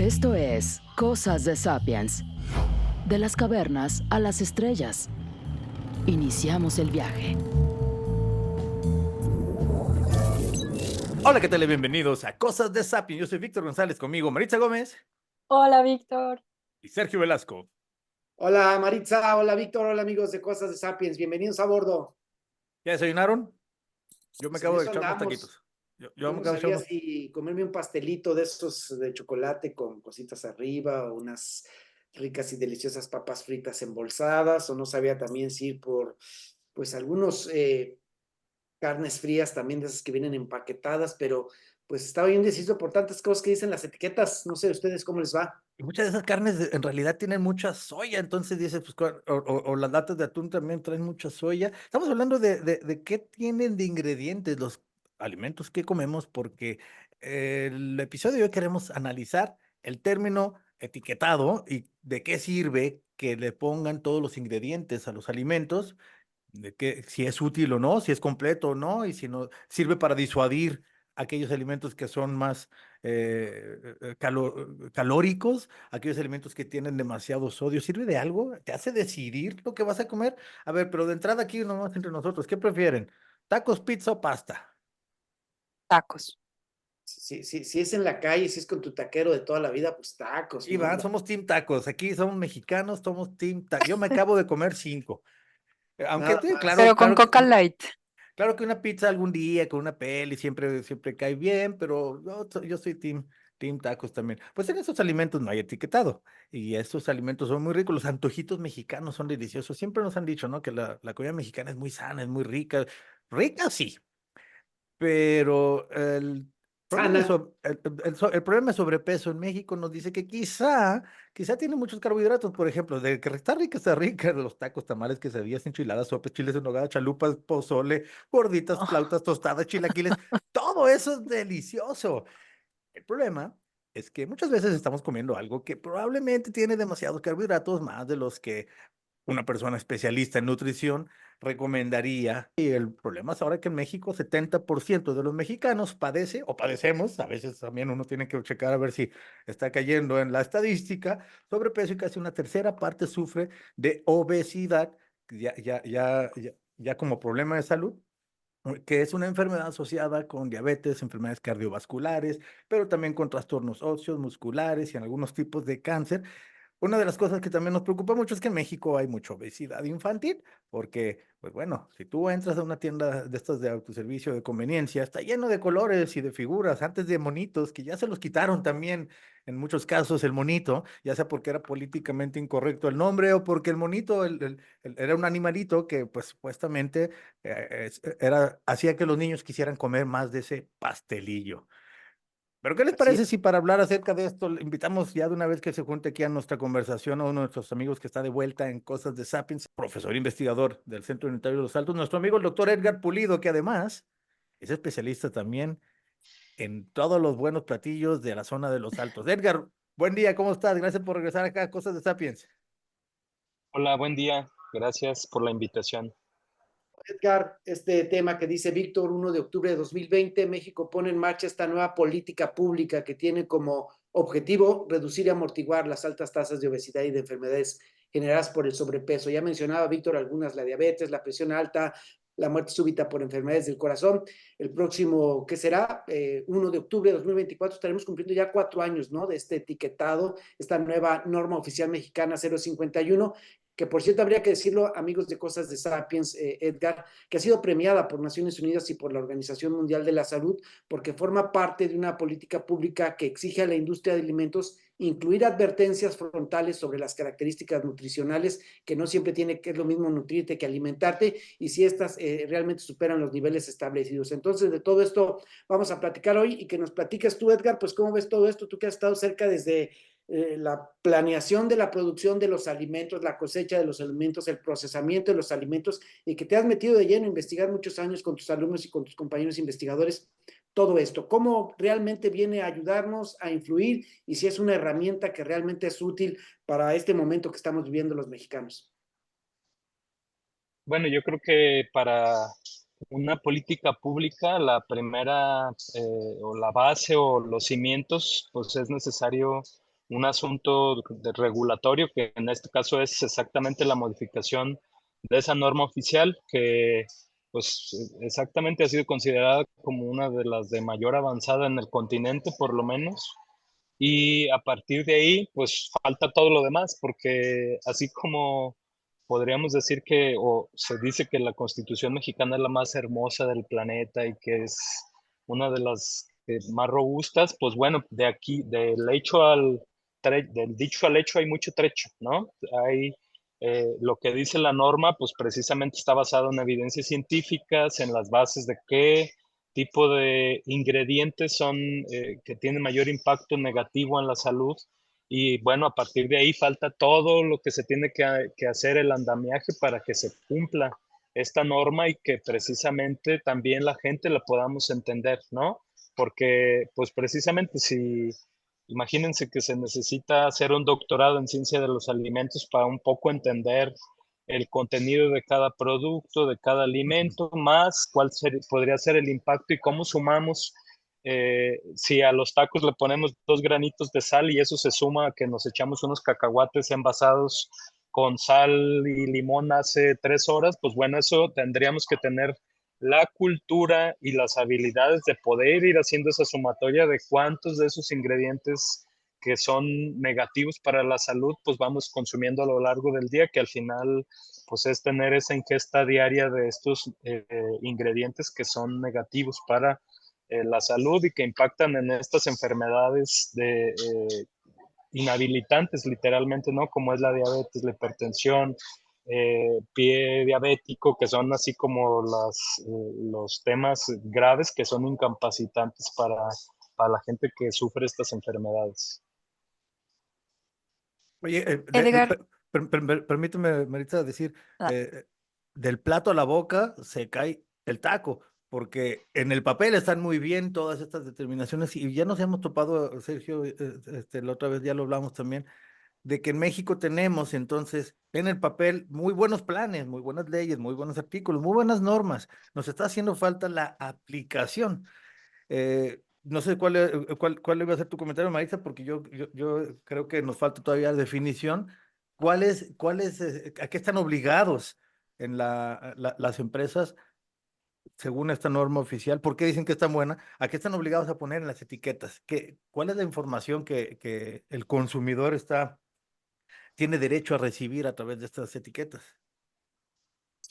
Esto es Cosas de Sapiens. De las cavernas a las estrellas. Iniciamos el viaje. Hola, ¿qué tal? Bienvenidos a Cosas de Sapiens. Yo soy Víctor González, conmigo Maritza Gómez Hola, Víctor. y Sergio Velasco. Hola Maritza, hola Víctor, hola amigos de Cosas de Sapiens, bienvenidos a bordo. ¿Ya desayunaron? Yo me Pues en acabo de eso echar unos andamos. taquitos. Yo Yo me no acabo de echar sabía unos... si comerme un pastelito de estos de chocolate con cositas arriba o unas ricas y deliciosas papas fritas embolsadas, o no sabía también si ir por pues algunos carnes frías también de esas que vienen empaquetadas, pero pues estaba bien indeciso por tantas cosas que dicen las etiquetas. No sé ustedes cómo les va. Y muchas de esas carnes en realidad tienen mucha soya, entonces dice, pues, o las latas de atún también traen mucha soya. Estamos hablando de qué tienen de ingredientes los alimentos que comemos, porque el episodio de hoy queremos analizar el término etiquetado y de qué sirve que le pongan todos los ingredientes a los alimentos, de que si es útil o no, si es completo o no, y si no sirve para disuadir aquellos alimentos que son más calóricos, aquellos alimentos que tienen demasiado sodio. ¿Sirve de algo? ¿Te hace decidir lo que vas a comer? A ver, pero de entrada aquí nomás entre nosotros, ¿qué prefieren? ¿Tacos, pizza o pasta? Tacos. Si es en la calle, si es con tu taquero de toda la vida, pues tacos, ¿no? Iván, somos team tacos. Aquí somos mexicanos, somos team tacos. Yo me acabo de comer 5. Aunque, Nada más. Pero claro, con claro que Coca Light. claro que una pizza algún día con una peli siempre cae bien, pero yo soy team tacos también. Pues en esos alimentos no hay etiquetado y estos alimentos son muy ricos. Los antojitos mexicanos son deliciosos. Siempre nos han dicho, ¿no? Que la comida mexicana es muy sana, es muy rica. Rica, sí, pero el problema de, Sana. el problema de sobrepeso en México nos dice que quizá tiene muchos carbohidratos, por ejemplo, de que está rica, de los tacos, tamales, quesadillas, enchiladas, sopes, chiles en nogada, chalupas, pozole, gorditas, flautas, tostadas, chilaquiles, todo eso es delicioso. El problema es que muchas veces estamos comiendo algo que probablemente tiene demasiados carbohidratos, más de los que una persona especialista en nutrición recomendaría. Y el problema es ahora que en México 70% de los mexicanos padece o padecemos, a veces también uno tiene que checar a ver si está cayendo en la estadística, sobrepeso, y casi una tercera parte sufre de obesidad, ya como problema de salud, que es una enfermedad asociada con diabetes, enfermedades cardiovasculares, pero también con trastornos óseos, musculares y en algunos tipos de cáncer. Una de las cosas que también nos preocupa mucho es que en México hay mucha obesidad infantil, porque, pues bueno, si tú entras a una tienda de estas de autoservicio de conveniencia, está lleno de colores y de figuras, antes de monitos, que ya se los quitaron también en muchos casos el monito, ya sea porque era políticamente incorrecto el nombre o porque el monito era un animalito que, pues supuestamente hacía que los niños quisieran comer más de ese pastelillo. Pero ¿qué les Así parece si para hablar acerca de esto le invitamos ya de una vez que se junte aquí a nuestra conversación a uno de nuestros amigos que está de vuelta en Cosas de Sapiens, profesor investigador del Centro Unitario de los Altos, nuestro amigo el doctor Edgar Pulido, que además es especialista también en todos los buenos platillos de la zona de los Altos. Edgar, buen día, ¿cómo estás? Gracias por regresar acá a Cosas de Sapiens. Hola, buen día. Gracias por la invitación. Edgar, este tema que dice Víctor, 1 de octubre de 2020, México pone en marcha esta nueva política pública que tiene como objetivo reducir y amortiguar las altas tasas de obesidad y de enfermedades generadas por el sobrepeso. Ya mencionaba Víctor algunas, la diabetes, la presión alta, la muerte súbita por enfermedades del corazón. El próximo, ¿qué será? 1 de octubre de 2024 estaremos cumpliendo ya 4 años, ¿no? De este etiquetado, esta nueva norma oficial mexicana 051, que por cierto habría que decirlo, amigos de Cosas de Sapiens, Edgar, que ha sido premiada por Naciones Unidas y por la Organización Mundial de la Salud, porque forma parte de una política pública que exige a la industria de alimentos incluir advertencias frontales sobre las características nutricionales, que no siempre tiene que es lo mismo nutrirte que alimentarte, y si estas realmente superan los niveles establecidos. Entonces, de todo esto vamos a platicar hoy, y que nos platiques tú, Edgar, pues cómo ves todo esto, tú que has estado cerca desde la planeación de la producción de los alimentos, la cosecha de los alimentos, el procesamiento de los alimentos, y que te has metido de lleno a investigar muchos años con tus alumnos y con tus compañeros investigadores, todo esto, cómo realmente viene a ayudarnos a influir y si es una herramienta que realmente es útil para este momento que estamos viviendo los mexicanos. Bueno, yo creo que para una política pública, la primera o la base o los cimientos, pues es necesario un asunto regulatorio, que en este caso es exactamente la modificación de esa norma oficial que pues exactamente ha sido considerada como una de las de mayor avanzada en el continente, por lo menos. Y a partir de ahí, pues falta todo lo demás, porque así como podríamos decir que, o se dice que la Constitución mexicana es la más hermosa del planeta y que es una de las más robustas, pues bueno, de aquí, del dicho al hecho hay mucho trecho, ¿no? Hay lo que dice la norma, pues precisamente está basado en evidencias científicas, en las bases de qué tipo de ingredientes son que tienen mayor impacto negativo en la salud. Y bueno, a partir de ahí falta todo lo que se tiene que hacer el andamiaje para que se cumpla esta norma y que precisamente también la gente la podamos entender, ¿no? Porque pues precisamente si imagínense que se necesita hacer un doctorado en ciencia de los alimentos para un poco entender el contenido de cada producto, de cada alimento, más podría ser el impacto y cómo sumamos, si a los tacos le ponemos 2 granitos de sal y eso se suma a que nos echamos unos cacahuates envasados con sal y limón hace 3 horas, pues bueno, eso tendríamos que tener la cultura y las habilidades de poder ir haciendo esa sumatoria de cuántos de esos ingredientes que son negativos para la salud, pues vamos consumiendo a lo largo del día, que al final, pues es tener esa ingesta diaria de estos ingredientes que son negativos para la salud y que impactan en estas enfermedades inhabilitantes, literalmente, ¿no? Como es la diabetes, la hipertensión, pie diabético, que son así como los temas graves que son incapacitantes para la gente que sufre estas enfermedades. Oye, Edgar, permíteme, Maritza, decir, ah, del plato a la boca se cae el taco, porque en el papel están muy bien todas estas determinaciones y ya nos hemos topado, Sergio, la otra vez ya lo hablamos también, de que en México tenemos entonces en el papel muy buenos planes, muy buenas leyes, muy buenos artículos, muy buenas normas. Nos está haciendo falta la aplicación. No sé cuál iba a ser tu comentario, Marisa, porque yo creo que nos falta todavía definición. ¿A qué están obligados en las empresas según esta norma oficial? ¿Por qué dicen que es tan buena? ¿A qué están obligados a poner en las etiquetas? ¿Cuál es la información que el consumidor tiene derecho a recibir a través de estas etiquetas?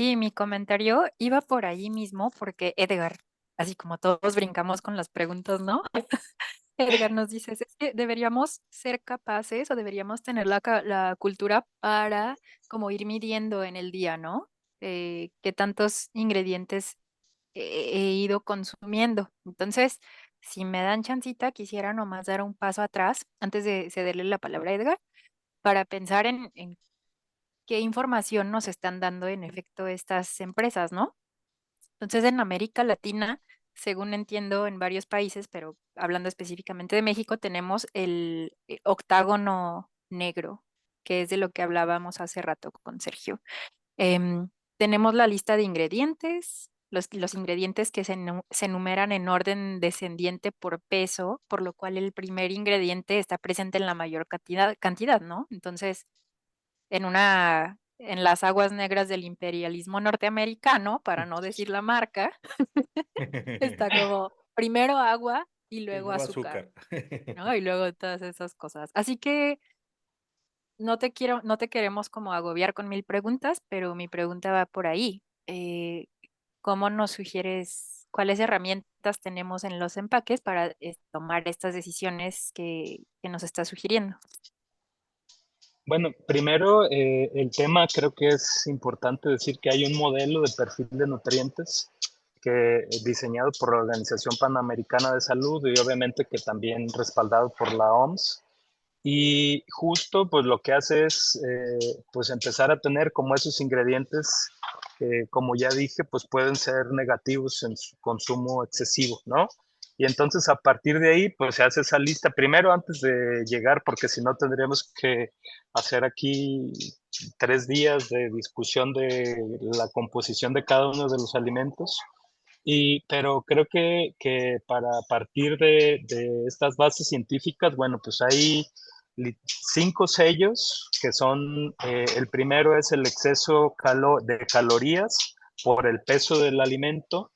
sí, mi comentario iba por ahí mismo porque Edgar, así como todos brincamos con las preguntas, ¿no? Edgar nos dice, es que deberíamos ser capaces o deberíamos tener la cultura para como ir midiendo en el día, ¿no? Qué tantos ingredientes he ido consumiendo. Entonces, si me dan chancita, quisiera nomás dar un paso atrás antes de cederle la palabra a Edgar para pensar en qué información nos están dando en efecto estas empresas, ¿no? Entonces, en América Latina, según entiendo, en varios países, pero hablando específicamente de México, tenemos el octágono negro, que es de lo que hablábamos hace rato con Sergio. Em, Tenemos la lista de ingredientes, los ingredientes que se enumeran en orden descendiente por peso, por lo cual el primer ingrediente está presente en la mayor cantidad, ¿no? Entonces, en las aguas negras del imperialismo norteamericano, para no decir la marca, está como primero agua y Y luego luego azúcar, azúcar. ¿no? Y luego todas esas cosas. Así que no te queremos como agobiar con mil preguntas, pero mi pregunta va por ahí. ¿Cómo nos sugieres, cuáles herramientas tenemos en los empaques para tomar estas decisiones que nos está sugiriendo? Bueno, primero el tema creo que es importante decir que hay un modelo de perfil de nutrientes que diseñado por la Organización Panamericana de Salud y obviamente que también respaldado por la OMS. Y justo pues lo que hace es pues empezar a tener como esos ingredientes que como ya dije pues pueden ser negativos en su consumo excesivo, ¿no? Y entonces a partir de ahí pues se hace esa lista primero antes de llegar porque si no tendríamos que hacer aquí 3 días de discusión de la composición de cada uno de los alimentos. Pero creo que para partir de estas bases científicas, bueno, pues hay 5 sellos, que son, el primero es el exceso de calorías por el peso del alimento,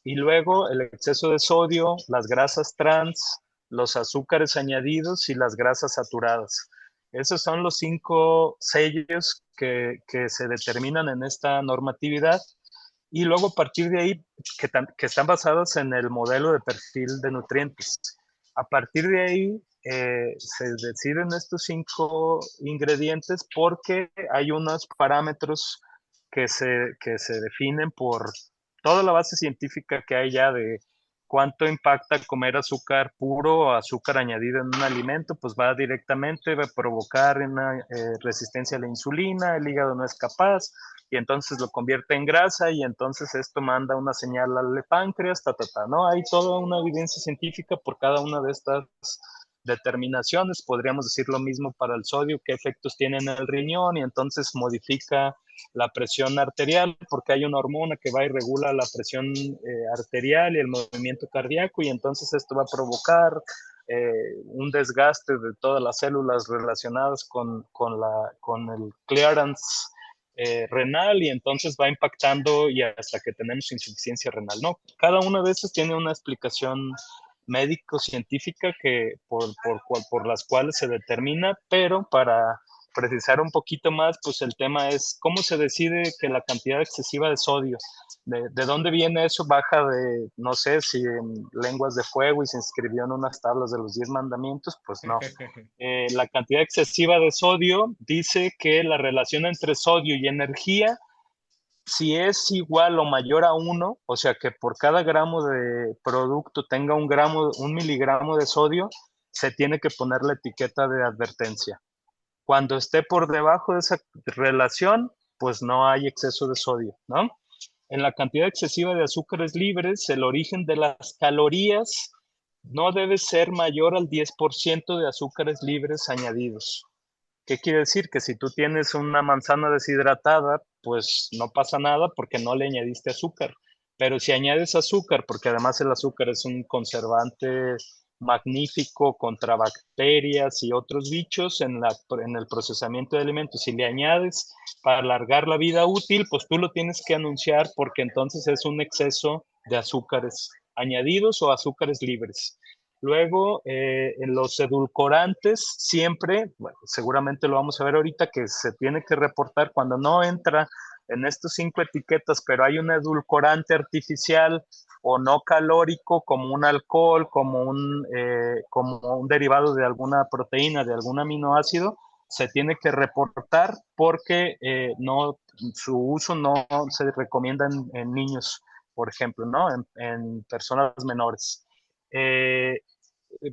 y luego el exceso de sodio, las grasas trans, los azúcares añadidos y las grasas saturadas. Esos son los 5 sellos que se determinan en esta normatividad. Y luego a partir de ahí, que están basadas en el modelo de perfil de nutrientes. A partir de ahí se deciden estos 5 ingredientes porque hay unos parámetros que se definen por toda la base científica que hay ya de cuánto impacta comer azúcar puro o azúcar añadido en un alimento, pues va directamente, va a provocar una resistencia a la insulina, el hígado no es capaz, y entonces lo convierte en grasa, y entonces esto manda una señal al páncreas, ¿no? Hay toda una evidencia científica por cada una de estas determinaciones. Podríamos decir lo mismo para el sodio, qué efectos tiene en el riñón, y entonces modifica la presión arterial, porque hay una hormona que va y regula la presión arterial y el movimiento cardíaco, y entonces esto va a provocar un desgaste de todas las células relacionadas con el clearance renal, y entonces va impactando y hasta que tenemos insuficiencia renal, ¿no? Cada una de esas tiene una explicación médico-científica por las cuales se determina, pero para precisar un poquito más, pues el tema es cómo se decide que la cantidad excesiva de sodio, de dónde viene eso, baja de, no sé, si en lenguas de fuego y se inscribió en unas tablas de los 10 mandamientos, pues no. La cantidad excesiva de sodio dice que la relación entre sodio y energía, si es igual o mayor a 1, o sea que por cada gramo de producto tenga un miligramo de sodio, se tiene que poner la etiqueta de advertencia. Cuando esté por debajo de esa relación, pues no hay exceso de sodio, ¿no? En la cantidad excesiva de azúcares libres, el origen de las calorías no debe ser mayor al 10% de azúcares libres añadidos. ¿Qué quiere decir? Que si tú tienes una manzana deshidratada, pues no pasa nada porque no le añadiste azúcar. Pero si añades azúcar, porque además el azúcar es un conservante magnífico contra bacterias y otros bichos en el procesamiento de alimentos, si le añades para alargar la vida útil, pues tú lo tienes que anunciar, porque entonces es un exceso de azúcares añadidos o azúcares libres. Luego, en los edulcorantes, siempre, bueno, seguramente lo vamos a ver ahorita, que se tiene que reportar cuando no entra en estas 5 etiquetas, pero hay un edulcorante artificial o no calórico, como un alcohol, como un derivado de alguna proteína, de algún aminoácido, se tiene que reportar porque su uso no se recomienda en niños, por ejemplo, ¿no? En personas menores.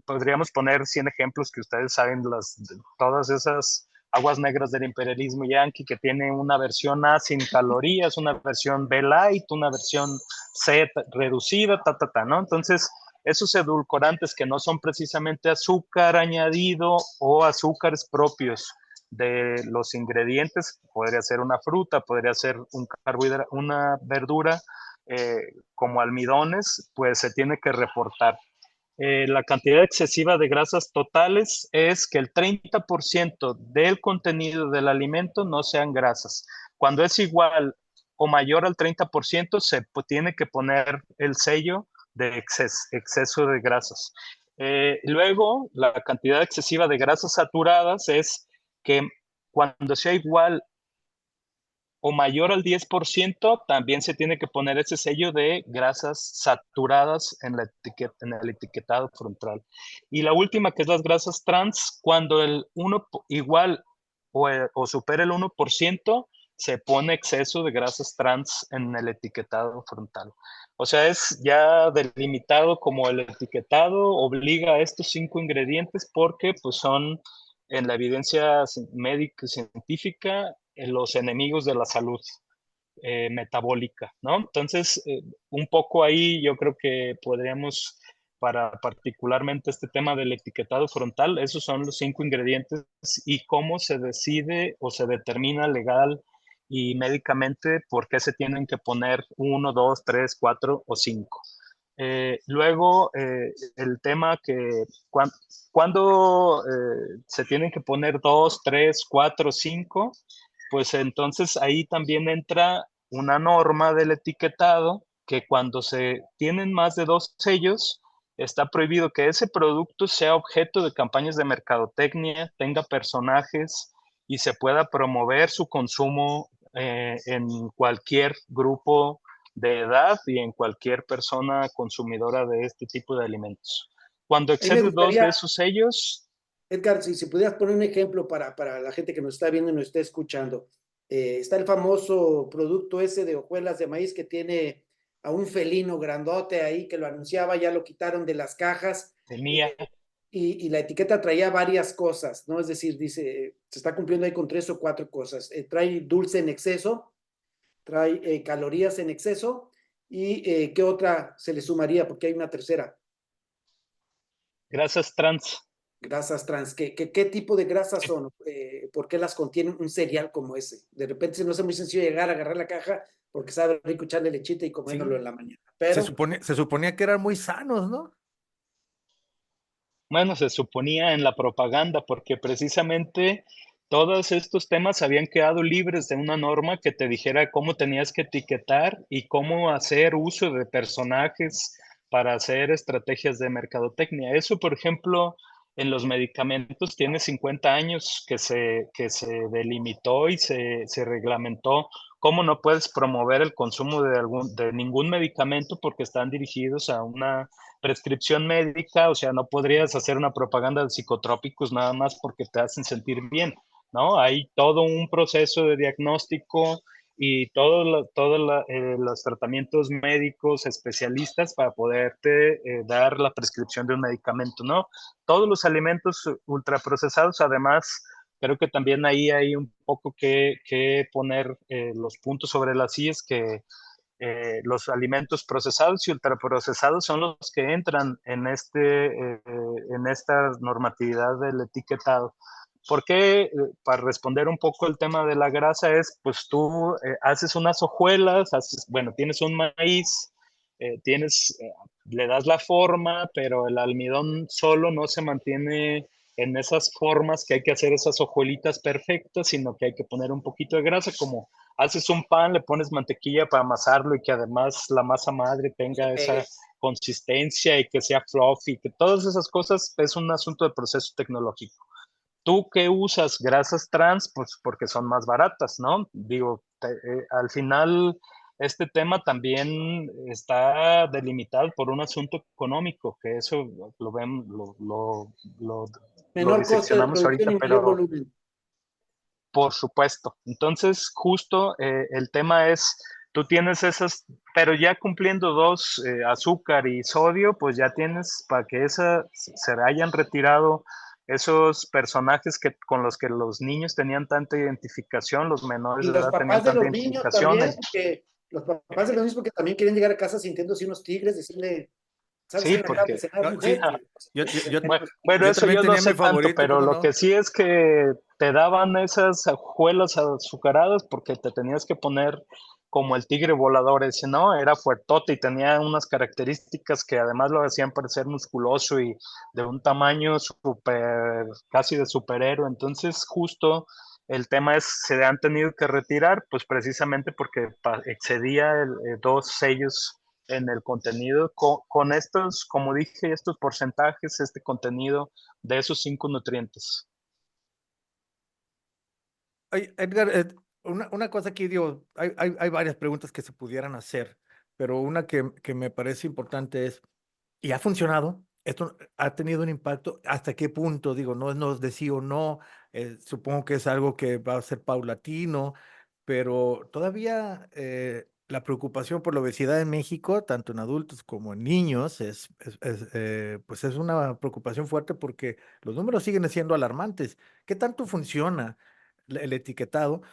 Podríamos poner 100 ejemplos que ustedes saben, todas esas aguas negras del imperialismo yanqui, que tiene una versión A sin calorías, una versión B light, una versión C reducida, ¿no? Entonces, esos edulcorantes que no son precisamente azúcar añadido o azúcares propios de los ingredientes, podría ser una fruta, podría ser un carbohidrato, una verdura, como almidones, pues se tiene que reportar. La cantidad excesiva de grasas totales es que el 30% del contenido del alimento no sean grasas. Cuando es igual o mayor al 30%, se tiene que poner el sello de exceso de grasas. Luego, la cantidad excesiva de grasas saturadas es que cuando sea igual o mayor al 10%, también se tiene que poner ese sello de grasas saturadas en el etiquetado frontal. Y la última, que es las grasas trans, cuando el 1 igual o supera el 1%, se pone exceso de grasas trans en el etiquetado frontal. O sea, es ya delimitado como el etiquetado obliga a estos 5 ingredientes, porque pues son en la evidencia médica y científica los enemigos de la salud metabólica, ¿no? Entonces, un poco ahí yo creo que podríamos, para particularmente este tema del etiquetado frontal, esos son los 5 ingredientes y cómo se decide o se determina legal y médicamente por qué se tienen que poner 1, 2, 3, 4 o 5. Luego, el tema que cuando se tienen que poner 2, 3, 4, 5, pues entonces ahí también entra una norma del etiquetado que cuando se tienen más de 2 sellos, está prohibido que ese producto sea objeto de campañas de mercadotecnia, tenga personajes y se pueda promover su consumo en cualquier grupo de edad y en cualquier persona consumidora de este tipo de alimentos. Cuando Ahí me excede 2 de gustaría, esos sellos, Edgar, si pudieras poner un ejemplo para la gente que nos está viendo y nos está escuchando. Está el famoso producto ese de hojuelas de maíz que tiene a un felino grandote ahí que lo anunciaba, ya lo quitaron de las cajas. tenía, Y la etiqueta traía varias cosas, ¿no? Es decir, dice, se está cumpliendo ahí con 3 o 4 cosas. Trae dulce en exceso, trae calorías en exceso, y ¿qué otra se le sumaría? Porque hay una tercera, grasas trans. grasas trans. ¿Qué tipo de grasas son? ¿Por qué las contiene un cereal como ese? De repente se nos hace muy sencillo llegar a agarrar la caja porque sabe rico echarle lechita y comérnoslo Sí, en la mañana. Pero se suponía que eran muy sanos, ¿no? Bueno, se suponía en la propaganda, porque precisamente todos estos temas habían quedado libres de una norma que te dijera cómo tenías que etiquetar y cómo hacer uso de personajes para hacer estrategias de mercadotecnia. Eso, por ejemplo, en los medicamentos tiene 50 años que se delimitó y se reglamentó cómo no puedes promover el consumo de ningún medicamento porque están dirigidos a una prescripción médica, o sea, no podrías hacer una propaganda de psicotrópicos nada más porque te hacen sentir bien, ¿no? Hay todo un proceso de diagnóstico y los tratamientos médicos especialistas para poderte dar la prescripción de un medicamento, ¿no? Todos los alimentos ultraprocesados, además, creo que también ahí hay un poco que poner los puntos sobre las IES que los alimentos procesados y ultraprocesados son los que entran en esta normatividad del etiquetado. ¿Por qué? Para responder un poco el tema de la grasa es, pues tú haces unas hojuelas, bueno, tienes un maíz, le das la forma, pero el almidón solo no se mantiene en esas formas que hay que hacer esas hojuelitas perfectas, sino que hay que poner un poquito de grasa, como haces un pan, le pones mantequilla para amasarlo y que además la masa madre se tenga esa pegue. consistencia y que sea fluffy, que todas esas cosas es un asunto de proceso tecnológico. ¿Tú qué usas? Grasas trans, pues porque son más baratas, ¿no? Digo, al final este tema también está delimitado por un asunto económico, que eso lo vemos, lo Menor costo de diseccionamos producción ahorita, y mayor pero volumen. por supuesto. Entonces, justo el tema es, tú tienes esas, pero ya cumpliendo 2, azúcar y sodio, pues ya tienes para que se hayan retirado esos personajes con los que los niños tenían tanta identificación, los menores Y de los edad tenían papás de tanta los niños identificación. también, porque los papás de los niños porque también quieren llegar a casa sintiéndose unos tigres, decirle, ¿sabes qué Sí, me acabo de porque, cenar, No, sí, mujer? ah, yo bueno, eso también yo no tenía mi sé tanto, favorito, pero ¿cómo lo que no? sí es que te daban esas hojuelas azucaradas porque te tenías que poner como el tigre volador ese, ¿no? Era fuertote y tenía unas características que además lo hacían parecer musculoso y de un tamaño súper, casi de superhéroe. Entonces, justo el tema es, se han tenido que retirar, pues precisamente porque excedía 2 sellos en el contenido con estos, como dije, estos porcentajes, este contenido de esos 5 nutrientes. Ay, Edgar, una cosa aquí, digo, hay varias preguntas que se pudieran hacer, pero una que me parece importante es, ¿y ha funcionado? ¿Esto ha tenido un impacto? ¿Hasta qué punto? Digo, no es de sí o no, supongo que es algo que va a ser paulatino, pero todavía la preocupación por la obesidad en México, tanto en adultos como en niños, pues es una preocupación fuerte porque los números siguen siendo alarmantes. ¿Qué tanto funciona el etiquetado?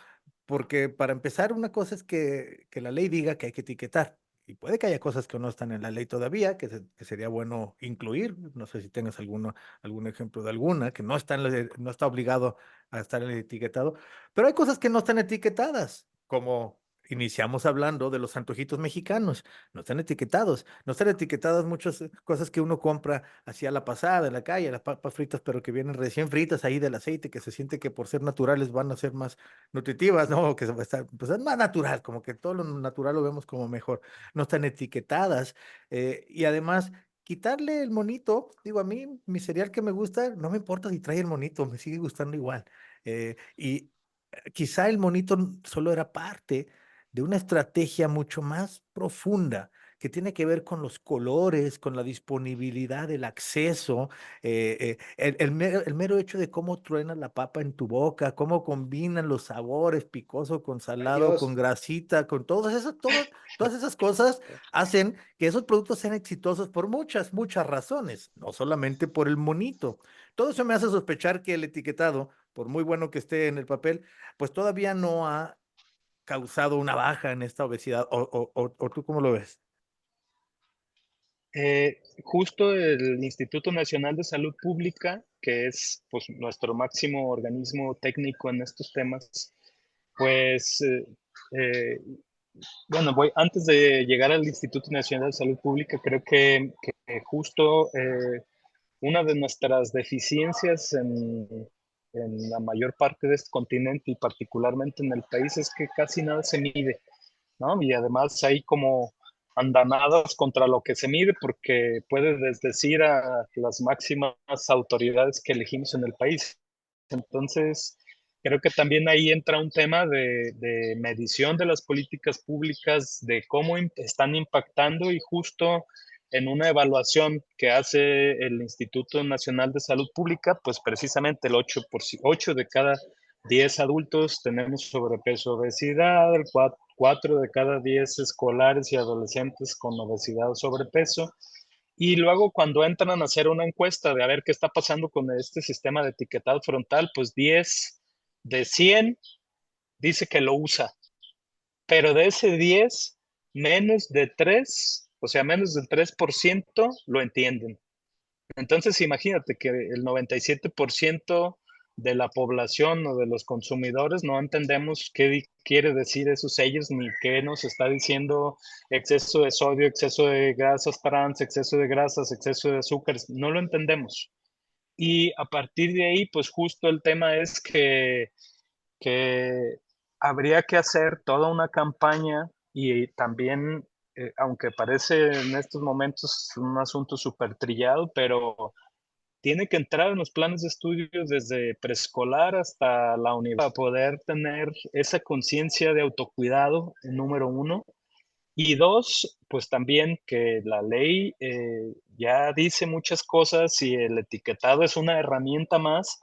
Porque para empezar, una cosa es que la ley diga que hay que etiquetar. Y puede que haya cosas que no están en la ley todavía, que sería bueno incluir. No sé si tengas algún ejemplo de alguna, que no está, no está obligado a estar en el etiquetado. Pero hay cosas que no están etiquetadas, como iniciamos hablando de los antojitos mexicanos. No están etiquetados. No están etiquetadas muchas cosas que uno compra así a la pasada en la calle, las papas fritas, pero que vienen recién fritas ahí del aceite, que se siente que por ser naturales van a ser más nutritivas, ¿no? Que se va a estar, pues es más natural, como que todo lo natural lo vemos como mejor. No están etiquetadas. Y además, quitarle el monito, digo, a mí mi cereal que me gusta, no me importa si trae el monito, me sigue gustando igual. Y quizá el monito solo era parte de una estrategia mucho más profunda que tiene que ver con los colores, con la disponibilidad, el acceso, el mero hecho de cómo truena la papa en tu boca, cómo combinan los sabores, picoso con Ay, salado, con Dios. grasita, con todas esas cosas hacen que esos productos sean exitosos por muchas, muchas razones, no solamente por el monito. Todo eso me hace sospechar que el etiquetado, por muy bueno que esté en el papel, pues todavía no ha causado una baja en esta obesidad. ¿O tú cómo lo ves? Justo el Instituto Nacional de Salud Pública, que es pues, nuestro máximo organismo técnico en estos temas, pues, bueno, antes de llegar al Instituto Nacional de Salud Pública, creo que justo una de nuestras deficiencias en la mayor parte de este continente y particularmente en el país es que casi nada se mide, ¿no? Y además hay como andanadas contra lo que se mide porque puede desdecir a las máximas autoridades que elegimos en el país. Entonces, creo que también ahí entra un tema de medición de las políticas públicas, de cómo están impactando y justo en una evaluación que hace el Instituto Nacional de Salud Pública, pues precisamente el 8 de cada 10 adultos tenemos sobrepeso, obesidad, el 4 de cada 10 escolares y adolescentes con obesidad o sobrepeso. Y luego cuando entran a hacer una encuesta de a ver qué está pasando con este sistema de etiquetado frontal, pues 10 de 100 dice que lo usa, pero de ese 10 menos de 3, o sea, menos del 3% lo entienden. Entonces imagínate que el 97% de la población o de los consumidores no entendemos qué quiere decir esos sellos ni qué nos está diciendo exceso de sodio, exceso de grasas trans, exceso de grasas, exceso de azúcares. No lo entendemos. Y a partir de ahí, pues justo el tema es que habría que hacer toda una campaña y también, aunque parece en estos momentos un asunto súper trillado, pero tiene que entrar en los planes de estudio desde preescolar hasta la universidad para poder tener esa conciencia de autocuidado, número uno. Y dos, pues también que la ley ya dice muchas cosas y el etiquetado es una herramienta más,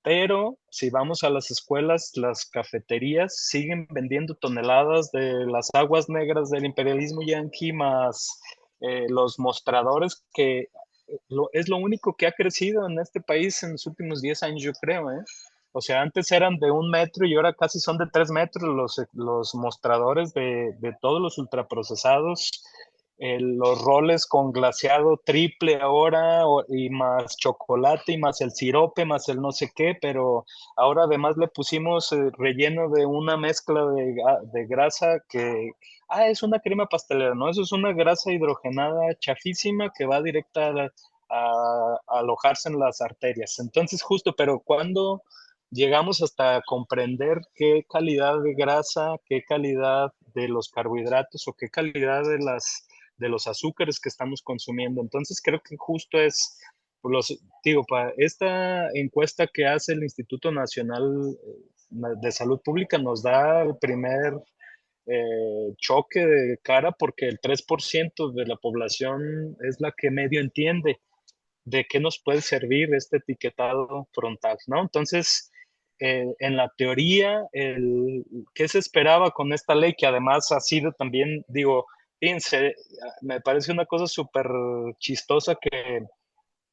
pero si vamos a las escuelas, las cafeterías siguen vendiendo toneladas de las aguas negras del imperialismo yanqui más los mostradores que es lo único que ha crecido en este país en los últimos 10 años, yo creo, ¿eh? O sea, antes eran de 1 metro y ahora casi son de 3 metros los mostradores de todos los ultraprocesados, los roles con glaseado triple ahora y más chocolate y más el sirope, más el no sé qué, pero ahora además le pusimos relleno de una mezcla de grasa que, es una crema pastelera, ¿no? Eso es una grasa hidrogenada chafísima que va directa a alojarse en las arterias. Entonces, justo, pero cuando llegamos hasta comprender qué calidad de grasa, qué calidad de los carbohidratos o qué calidad de los azúcares que estamos consumiendo. Entonces creo que justo es, digo, para esta encuesta que hace el Instituto Nacional de Salud Pública nos da el primer choque de cara porque el 3% de la población es la que medio entiende de qué nos puede servir este etiquetado frontal, ¿no? Entonces, en la teoría, ¿qué se esperaba con esta ley? Que además ha sido también, digo, fíjense, me parece una cosa súper chistosa que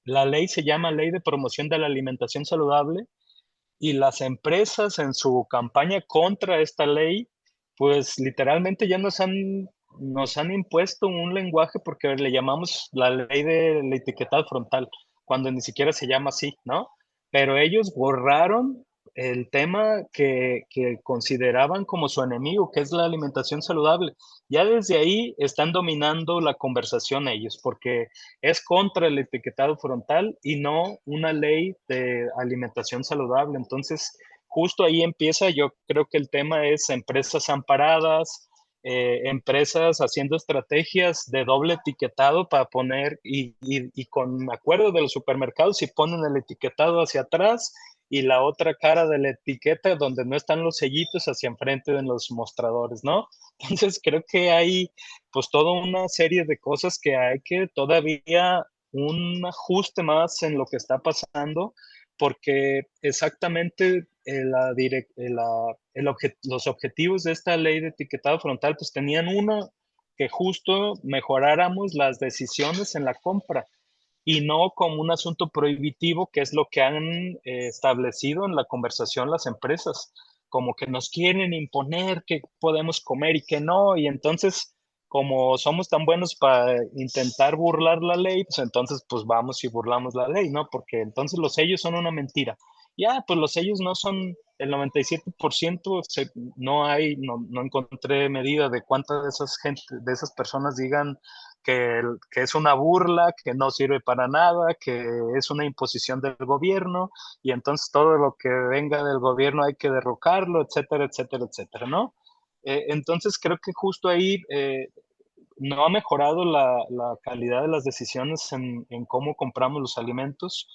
la ley se llama Ley de Promoción de la Alimentación Saludable y las empresas en su campaña contra esta ley, pues literalmente ya nos han impuesto un lenguaje porque le llamamos la ley del etiquetado frontal, cuando ni siquiera se llama así, ¿no? Pero ellos borraron el tema que consideraban como su enemigo, que es la alimentación saludable. Ya desde ahí están dominando la conversación ellos, porque es contra el etiquetado frontal y no una ley de alimentación saludable. Entonces, justo ahí empieza, yo creo que el tema es empresas amparadas, empresas haciendo estrategias de doble etiquetado para poner, y con acuerdo de los supermercados, si ponen el etiquetado hacia atrás y la otra cara de la etiqueta donde no están los sellitos hacia enfrente de los mostradores, ¿no? Entonces creo que hay pues toda una serie de cosas que hay que todavía un ajuste más en lo que está pasando, porque exactamente los objetivos de esta ley de etiquetado frontal pues tenían uno, que justo mejoráramos las decisiones en la compra y no como un asunto prohibitivo, que es lo que han establecido en la conversación las empresas, como que nos quieren imponer qué podemos comer y qué no, y entonces, como somos tan buenos para intentar burlar la ley, pues entonces pues vamos y burlamos la ley, ¿no? Porque entonces los sellos son una mentira. Ya, pues los sellos no son el 97%, no encontré medida de cuántas de esas personas digan que es una burla, que no sirve para nada, que es una imposición del gobierno y entonces todo lo que venga del gobierno hay que derrocarlo, etcétera, etcétera, etcétera, ¿no? Entonces creo que justo ahí no ha mejorado la calidad de las decisiones en cómo compramos los alimentos.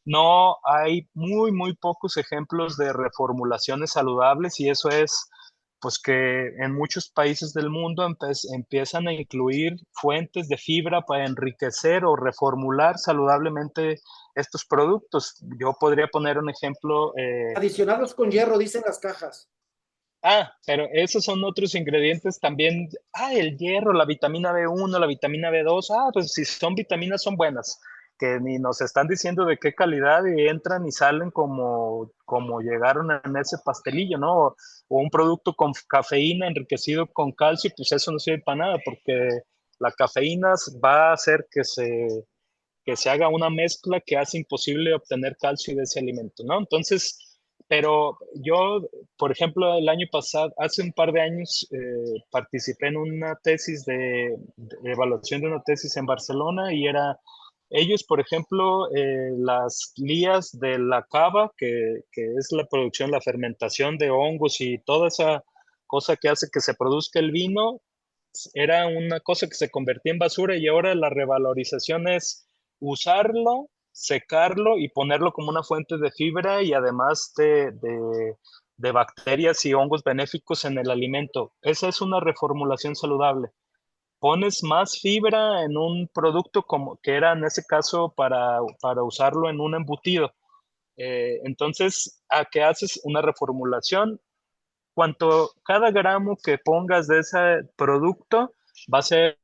No hay muy pocos ejemplos de reformulaciones saludables y eso es pues que en muchos países del mundo empiezan a incluir fuentes de fibra para enriquecer o reformular saludablemente estos productos. Yo podría poner un ejemplo. Adicionados con hierro, dicen las cajas. Pero esos son otros ingredientes también. El hierro, la vitamina B1, la vitamina B2. Pues si son vitaminas son buenas, que ni nos están diciendo de qué calidad y entran y salen como llegaron en ese pastelillo, ¿no? O un producto con cafeína enriquecido con calcio, pues eso no sirve para nada, porque la cafeína va a hacer que se haga una mezcla que hace imposible obtener calcio de ese alimento, ¿no? Entonces, pero yo, por ejemplo, el año pasado, hace un par de años, participé en una tesis de evaluación de una tesis en Barcelona y ellos, por ejemplo, las lías de la cava, que es la producción, la fermentación de hongos y toda esa cosa que hace que se produzca el vino, era una cosa que se convertía en basura y ahora la revalorización es usarlo, secarlo y ponerlo como una fuente de fibra y además de bacterias y hongos benéficos en el alimento. Esa es una reformulación saludable. Pones más fibra en un producto como que era en ese caso para usarlo en un embutido. Entonces, ¿a qué haces? Una reformulación. Cada gramo que pongas de ese producto va a ser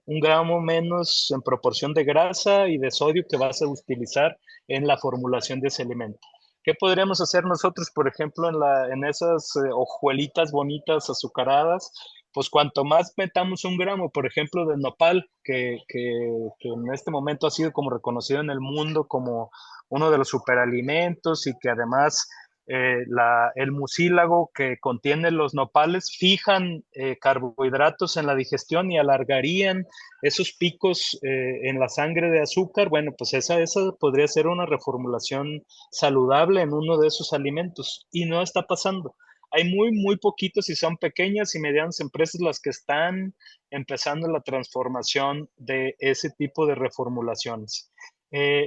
un gramo menos en proporción de grasa y de sodio que vas a utilizar en la formulación de ese alimento. ¿Qué podríamos hacer nosotros, por ejemplo, en esas hojuelitas bonitas azucaradas? Pues cuanto más metamos un gramo, por ejemplo, de nopal, que en este momento ha sido como reconocido en el mundo como uno de los superalimentos y que además el mucílago que contiene los nopales fijan carbohidratos en la digestión y alargarían esos picos en la sangre de azúcar. Bueno, pues esa podría ser una reformulación saludable en uno de esos alimentos y no está pasando. Hay muy poquitos y son pequeñas y medianas empresas las que están empezando la transformación de ese tipo de reformulaciones.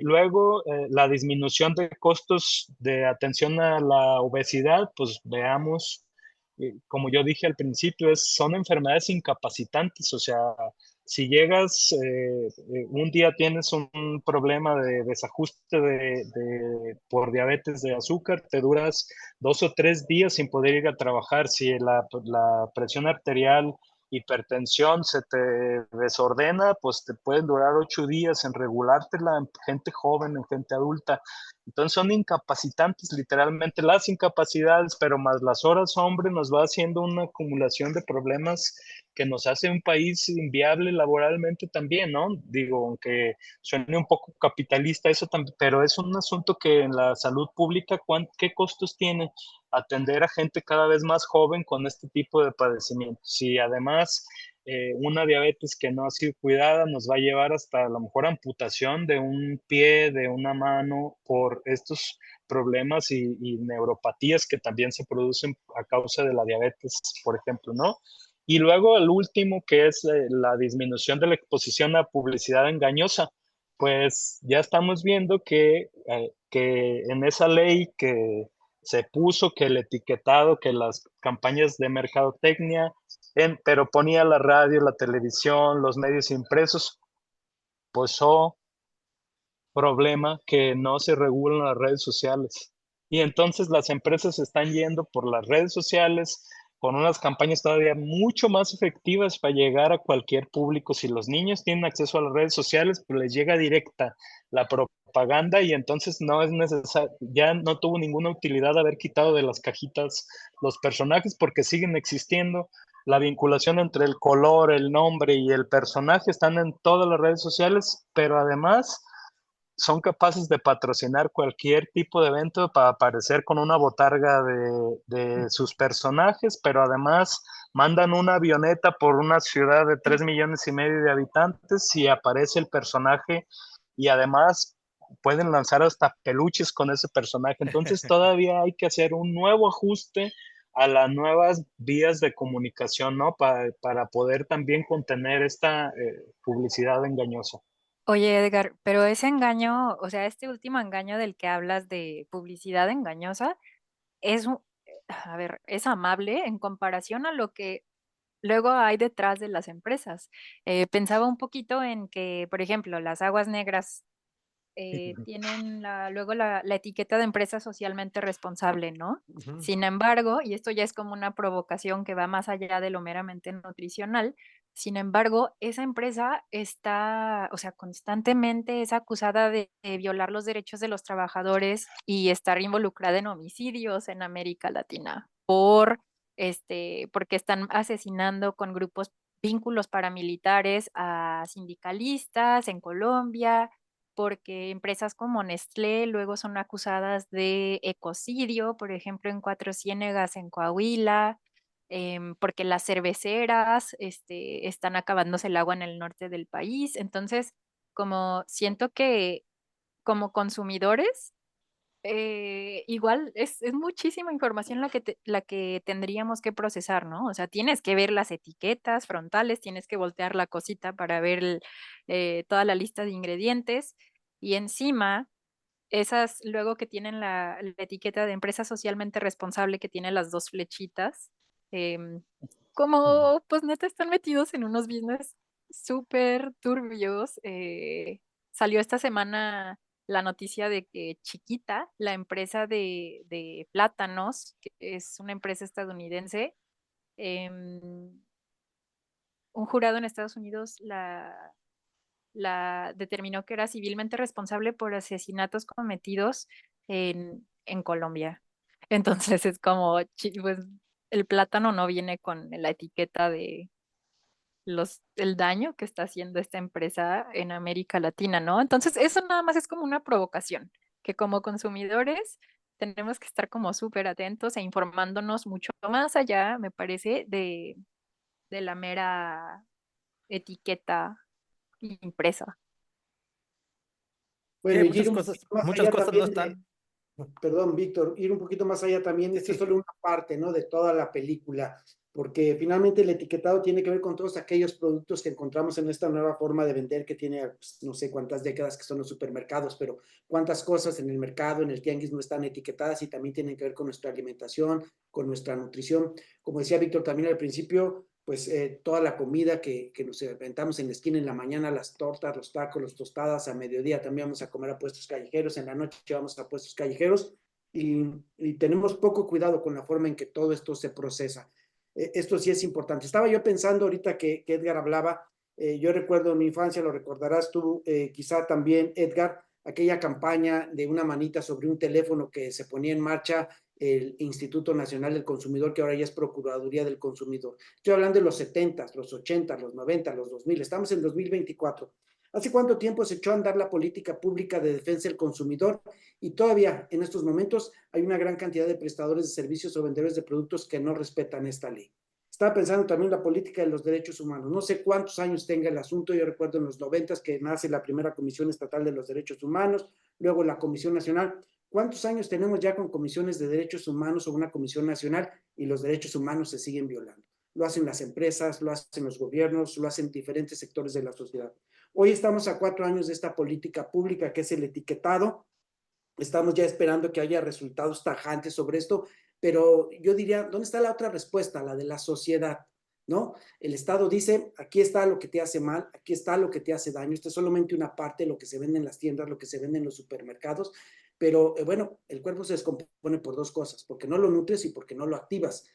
Luego, la disminución de costos de atención a la obesidad, pues veamos, como yo dije al principio, son enfermedades incapacitantes, o sea, si llegas, un día tienes un problema de desajuste por diabetes de azúcar, te duras 2 o 3 días sin poder ir a trabajar. Si la presión arterial, hipertensión se te desordena, pues te pueden durar 8 días en regulártela en gente joven, en gente adulta. Entonces son incapacitantes, literalmente las incapacidades, pero más las horas hombre nos va haciendo una acumulación de problemas que nos hace un país inviable laboralmente también, ¿no? Digo, aunque suene un poco capitalista eso también, pero es un asunto que en la salud pública, ¿qué costos tiene atender a gente cada vez más joven con este tipo de padecimientos? Y además, una diabetes que no ha sido cuidada nos va a llevar hasta a lo mejor amputación de un pie, de una mano, por estos problemas y neuropatías que también se producen a causa de la diabetes, por ejemplo, ¿no? Y luego el último, que es la disminución de la exposición a publicidad engañosa. Pues ya estamos viendo que en esa ley que se puso, que el etiquetado, que las campañas de mercadotecnia, pero ponía la radio, la televisión, los medios impresos, pues problema que no se regulan las redes sociales. Y entonces las empresas están yendo por las redes sociales con unas campañas todavía mucho más efectivas para llegar a cualquier público. Si los niños tienen acceso a las redes sociales, pues les llega directa la propaganda y entonces no es necesario, ya no tuvo ninguna utilidad haber quitado de las cajitas los personajes porque siguen existiendo. La vinculación entre el color, el nombre y el personaje están en todas las redes sociales, pero además son capaces de patrocinar cualquier tipo de evento para aparecer con una botarga de sus personajes, pero además mandan una avioneta por una ciudad de 3,5 millones de habitantes y aparece el personaje y además pueden lanzar hasta peluches con ese personaje. Entonces todavía hay que hacer un nuevo ajuste a las nuevas vías de comunicación, ¿no? Para poder también contener esta publicidad engañosa. Oye, Edgar, pero ese engaño, o sea, este último engaño del que hablas de publicidad engañosa, es, a ver, es amable en comparación a lo que luego hay detrás de las empresas. Pensaba un poquito en que, por ejemplo, las aguas negras tienen luego la etiqueta de empresa socialmente responsable, ¿no? Ujú. Sin embargo, y esto ya es como una provocación que va más allá de lo meramente nutricional, sin embargo, esa empresa está, o sea, constantemente es acusada de violar los derechos de los trabajadores y estar involucrada en homicidios en América Latina porque están asesinando con grupos, vínculos paramilitares a sindicalistas en Colombia, porque empresas como Nestlé luego son acusadas de ecocidio, por ejemplo, en Cuatro Ciénegas, en Coahuila, porque las cerveceras están acabándose el agua en el norte del país. Entonces, como siento que como consumidores, igual es muchísima información la que tendríamos que procesar, ¿no? O sea, tienes que ver las etiquetas frontales, tienes que voltear la cosita para ver toda la lista de ingredientes y encima esas luego que tienen la etiqueta de empresa socialmente responsable que tiene las dos flechitas, em, como pues neta están metidos en unos business súper turbios. Salió esta semana la noticia de que Chiquita, la empresa de plátanos, que es una empresa estadounidense, em, un jurado en Estados Unidos la determinó que era civilmente responsable por asesinatos cometidos en Colombia. Entonces es como, pues el plátano no viene con la etiqueta de el daño que está haciendo esta empresa en América Latina, ¿no? Entonces eso nada más es como una provocación, que como consumidores tenemos que estar como súper atentos e informándonos mucho más allá, me parece, de la mera etiqueta impresa. Bueno, Sí, y ir un poquito más muchas allá cosas no también están. perdón, Víctor, ir un poquito más allá también, esto es solo una parte, ¿no? De toda la película, porque finalmente el etiquetado tiene que ver con todos aquellos productos que encontramos en esta nueva forma de vender que tiene, pues, no sé cuántas décadas que son los supermercados, pero cuántas cosas en el mercado, en el tianguis no están etiquetadas y también tienen que ver con nuestra alimentación, con nuestra nutrición. Como decía Víctor también al principio, pues toda la comida que nos inventamos en la esquina en la mañana, las tortas, los tacos, las tostadas, a mediodía también vamos a comer a puestos callejeros, en la noche vamos a puestos callejeros y tenemos poco cuidado con la forma en que todo esto se procesa. Esto sí es importante. Estaba yo pensando ahorita que Edgar hablaba, yo recuerdo en mi infancia, lo recordarás tú quizá también, Edgar, aquella campaña de una manita sobre un teléfono que se ponía en marcha el Instituto Nacional del Consumidor, que ahora ya es Procuraduría del Consumidor. Estoy hablando de los 70s, los 80s, los 90s, los 2000, estamos en 2024. ¿Hace cuánto tiempo se echó a andar la política pública de defensa del consumidor? Y todavía en estos momentos hay una gran cantidad de prestadores de servicios o vendedores de productos que no respetan esta ley. Estaba pensando también en la política de los derechos humanos. No sé cuántos años tenga el asunto. Yo recuerdo en los 90 que nace la primera Comisión Estatal de los Derechos Humanos, luego la Comisión Nacional. ¿Cuántos años tenemos ya con comisiones de derechos humanos o una comisión nacional y los derechos humanos se siguen violando? Lo hacen las empresas, lo hacen los gobiernos, lo hacen diferentes sectores de la sociedad. Hoy estamos a 4 años de esta política pública que es el etiquetado. Estamos ya esperando que haya resultados tajantes sobre esto, pero yo diría, ¿dónde está la otra respuesta? La de la sociedad, ¿no? El Estado dice, aquí está lo que te hace mal, aquí está lo que te hace daño, esto es solamente una parte de lo que se vende en las tiendas, lo que se vende en los supermercados, pero bueno, el cuerpo se descompone por 2 cosas, porque no lo nutres y porque no lo activas.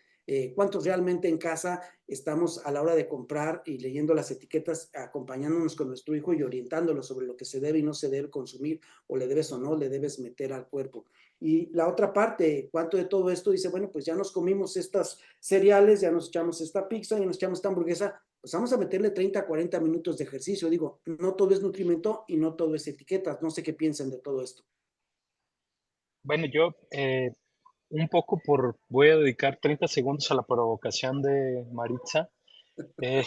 ¿Cuántos realmente en casa estamos a la hora de comprar y leyendo las etiquetas, acompañándonos con nuestro hijo y orientándolo sobre lo que se debe y no se debe consumir, o le debes o no le debes meter al cuerpo? Y la otra parte, ¿cuánto de todo esto dice, bueno, pues ya nos comimos estas cereales, ya nos echamos esta pizza, ya nos echamos esta hamburguesa, pues vamos a meterle 30, 40 minutos de ejercicio? Digo, no todo es nutrimento y no todo es etiquetas. No sé qué piensan de todo esto. Bueno, yo un poco voy a dedicar 30 segundos a la provocación de Maritza, eh,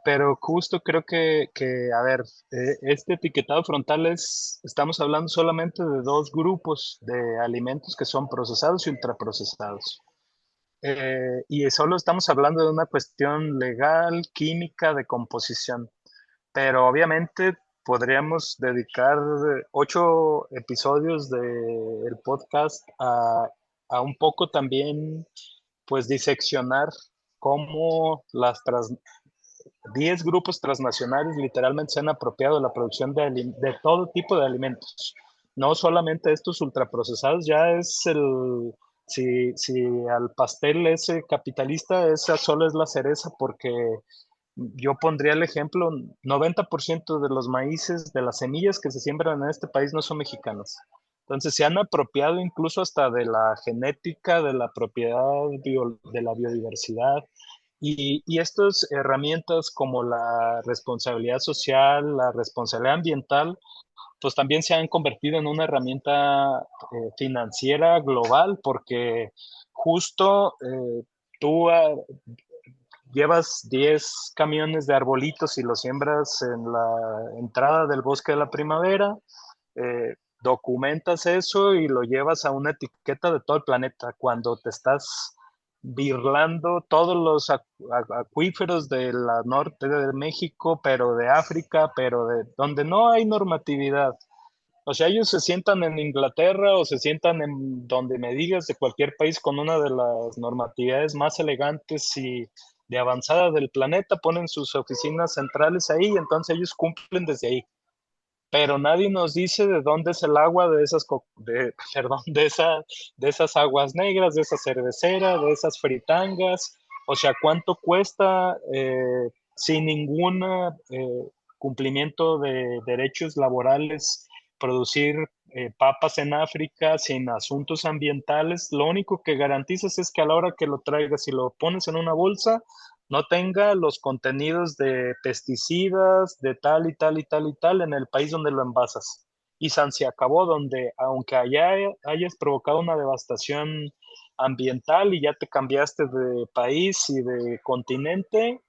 pero justo creo a ver, este etiquetado frontal estamos hablando solamente de 2 grupos de alimentos que son procesados y ultraprocesados. Y solo estamos hablando de una cuestión legal, química, de composición. Pero obviamente podríamos dedicar 8 episodios del podcast a un poco también, pues, diseccionar cómo 10 grupos transnacionales literalmente se han apropiado de la producción de todo tipo de alimentos. No solamente estos ultraprocesados, ya es si al pastel ese capitalista, esa solo es la cereza, porque yo pondría el ejemplo, 90% de los maíces, de las semillas que se siembran en este país no son mexicanas. Entonces se han apropiado incluso hasta de la genética, de la propiedad de la biodiversidad. Y estas herramientas como la responsabilidad social, la responsabilidad ambiental, pues también se han convertido en una herramienta financiera global, porque justo tú llevas 10 camiones de arbolitos y los siembras en la entrada del bosque de la primavera, documentas eso y lo llevas a una etiqueta de todo el planeta. Cuando te estás birlando todos los acuíferos de la norte de México, pero de África, pero de donde no hay normatividad. O sea, ellos se sientan en Inglaterra o se sientan en donde me digas, de cualquier país con una de las normatividades más elegantes y de avanzada del planeta, ponen sus oficinas centrales ahí y entonces ellos cumplen desde ahí. Pero nadie nos dice de dónde es el agua de perdón, de esas aguas negras, de esa cervecera, de esas fritangas. O sea, cuánto cuesta sin ningún cumplimiento de derechos laborales producir papas en África sin asuntos ambientales. Lo único que garantizas es que a la hora que lo traigas y lo pones en una bolsa, no tenga los contenidos de pesticidas, de tal y tal y tal y tal en el país donde lo envasas. Y se acabó, donde aunque allá hayas provocado una devastación ambiental y ya te cambiaste de país y de continente,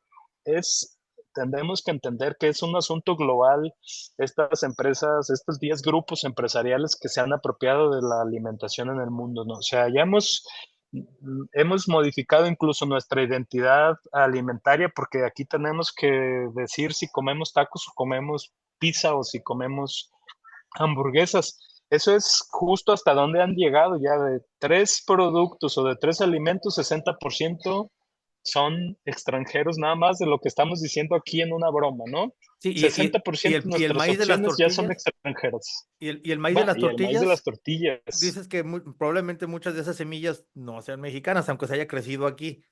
tendremos que entender que es un asunto global. Estas empresas, estos 10 grupos empresariales que se han apropiado de la alimentación en el mundo, ¿no? O sea, ya hemos modificado incluso nuestra identidad alimentaria, porque aquí tenemos que decir si comemos tacos o comemos pizza o si comemos hamburguesas. Eso es justo hasta donde han llegado ya. De 3 productos o de 3 alimentos, 60% son extranjeros, nada más de lo que estamos diciendo aquí en una broma, ¿no? Sí, 60% de y el nuestras maíz de las opciones ya son tortillas, extranjeras. y el maíz de las Y el maíz de tortillas, las tortillas. dices que probablemente muchas de esas semillas no sean mexicanas, aunque se haya crecido aquí.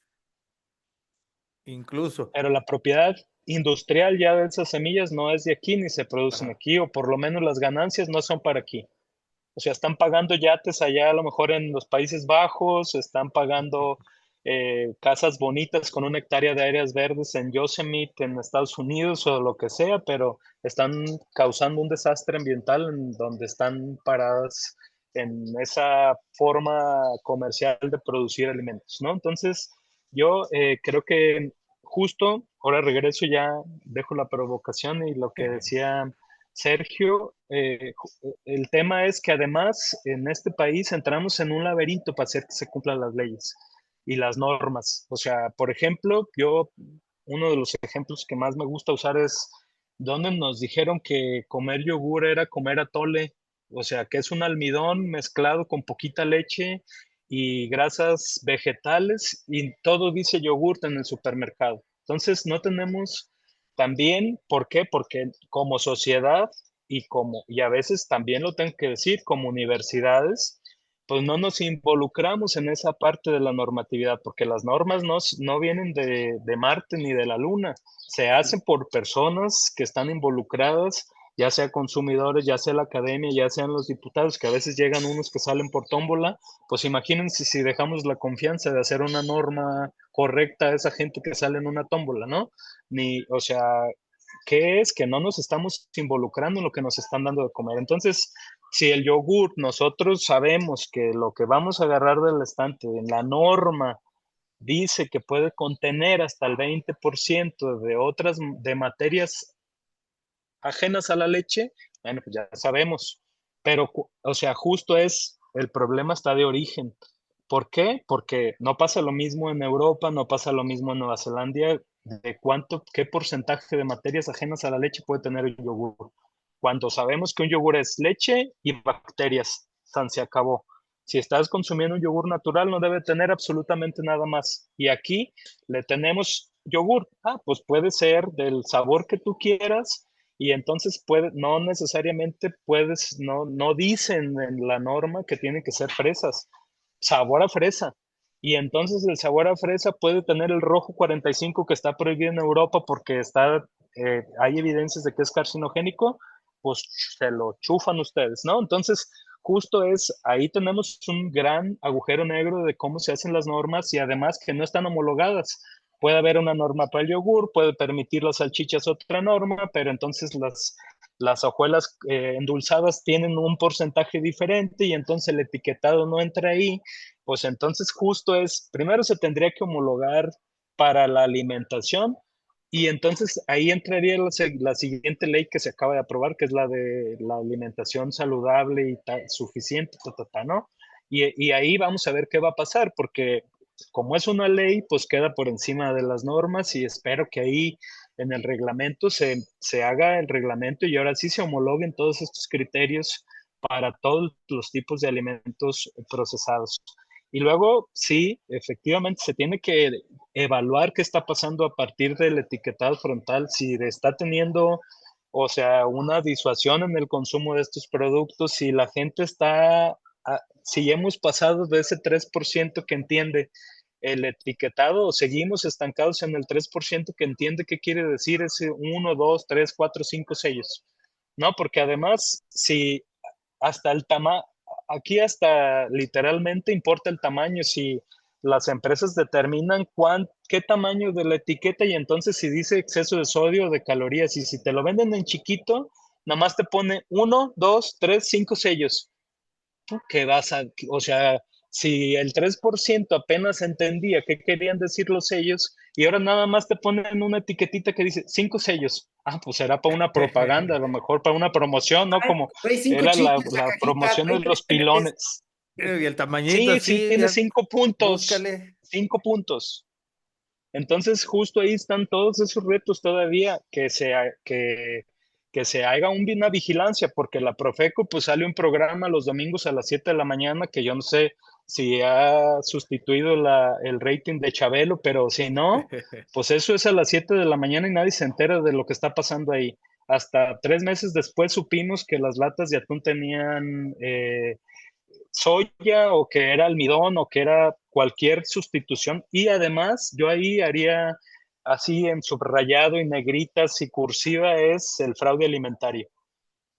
Incluso. pero la propiedad industrial ya de esas semillas no es de aquí ni se producen Ajá. aquí, o por lo menos las ganancias no son para aquí. O sea, están pagando yates allá a lo mejor en los Países Bajos, están pagando casas bonitas con 1 hectárea de áreas verdes en Yosemite, en Estados Unidos o lo que sea, pero están causando un desastre ambiental en donde están paradas en esa forma comercial de producir alimentos, ¿no? Entonces, yo creo que justo, ahora regreso ya, dejo la provocación y lo que decía Sergio, el tema es que además en este país entramos en un laberinto para hacer que se cumplan las leyes y las normas. O sea, por ejemplo, uno de los ejemplos que más me gusta usar es donde nos dijeron que comer yogur era comer atole, o sea, que es un almidón mezclado con poquita leche y grasas vegetales y todo dice yogurt en el supermercado. Entonces, no tenemos también, ¿por qué? Porque como sociedad y a veces también lo tengo que decir, como universidades, pues no nos involucramos en esa parte de la normatividad, porque las normas no vienen de Marte ni de la Luna, se hacen por personas que están involucradas, ya sea consumidores, ya sea la academia, ya sean los diputados, que a veces llegan unos que salen por tómbola, pues imagínense si dejamos la confianza de hacer una norma correcta a esa gente que sale en una tómbola, ¿no? O sea, ¿qué es? Que no nos estamos involucrando en lo que nos están dando de comer. Entonces, si el yogur, nosotros sabemos que lo que vamos a agarrar del estante en la norma dice que puede contener hasta el 20% de otras, de materias ajenas a la leche, bueno, pues ya sabemos. Pero, o sea, justo el problema está de origen. ¿Por qué? Porque no pasa lo mismo en Europa, no pasa lo mismo en Nueva Zelanda, de qué porcentaje de materias ajenas a la leche puede tener el yogur. Cuando sabemos que un yogur es leche y bacterias, tan se acabó. Si estás consumiendo un yogur natural, no debe tener absolutamente nada más. Y aquí le tenemos yogur. Ah, pues puede ser del sabor que tú quieras, y entonces no necesariamente no dicen en la norma que tienen que ser fresas, sabor a fresa. Y entonces el sabor a fresa puede tener el rojo 45 que está prohibido en Europa porque hay evidencias de que es carcinogénico, pues se lo chufan ustedes, ¿no? Entonces, justo ahí tenemos un gran agujero negro de cómo se hacen las normas y además que no están homologadas. Puede haber una norma para el yogur, puede permitir las salchichas otra norma, pero entonces las hojuelas endulzadas tienen un porcentaje diferente y entonces el etiquetado no entra ahí. Pues entonces justo primero se tendría que homologar para la alimentación y entonces ahí entraría la siguiente ley que se acaba de aprobar, que es la de la alimentación saludable y suficiente, ¿no? Y ahí vamos a ver qué va a pasar, porque como es una ley, pues queda por encima de las normas y espero que ahí en el reglamento se haga el reglamento y ahora sí se homologuen todos estos criterios para todos los tipos de alimentos procesados. Y luego, sí, efectivamente, se tiene que evaluar qué está pasando a partir del etiquetado frontal, si está teniendo, o sea, una disuasión en el consumo de estos productos, si la gente si hemos pasado de ese 3% que entiende el etiquetado o seguimos estancados en el 3% que entiende qué quiere decir ese 1, 2, 3, 4, 5 sellos. No, porque además, si hasta el tamaño, aquí hasta literalmente importa el tamaño, si las empresas determinan qué tamaño de la etiqueta y entonces si dice exceso de sodio o de calorías y si te lo venden en chiquito, nada más te pone 1, 2, 3, 5 sellos. O sea, si el 3% apenas entendía qué querían decir los sellos y ahora nada más te ponen una etiquetita que dice 5 sellos. Ah, pues será para una propaganda, a lo mejor para una promoción, ¿no? Como Trae cinco era la chiles la cajita, promoción de trae los 3 pilones. Y el tamañito Sí, sí, así, tiene ya, 5 puntos. búscale. 5 puntos. Entonces, justo ahí están todos esos retos todavía, que se haga una vigilancia, porque la Profeco pues sale un programa los domingos a las 7 de la mañana, que yo no sé si ha sustituido el rating de Chabelo, pero si no, pues eso es a las 7 de la mañana y nadie se entera de lo que está pasando ahí. Hasta 3 meses después supimos que las latas de atún tenían soya o que era almidón o que era cualquier sustitución. Y además yo ahí así en subrayado y negritas y cursiva, es el fraude alimentario.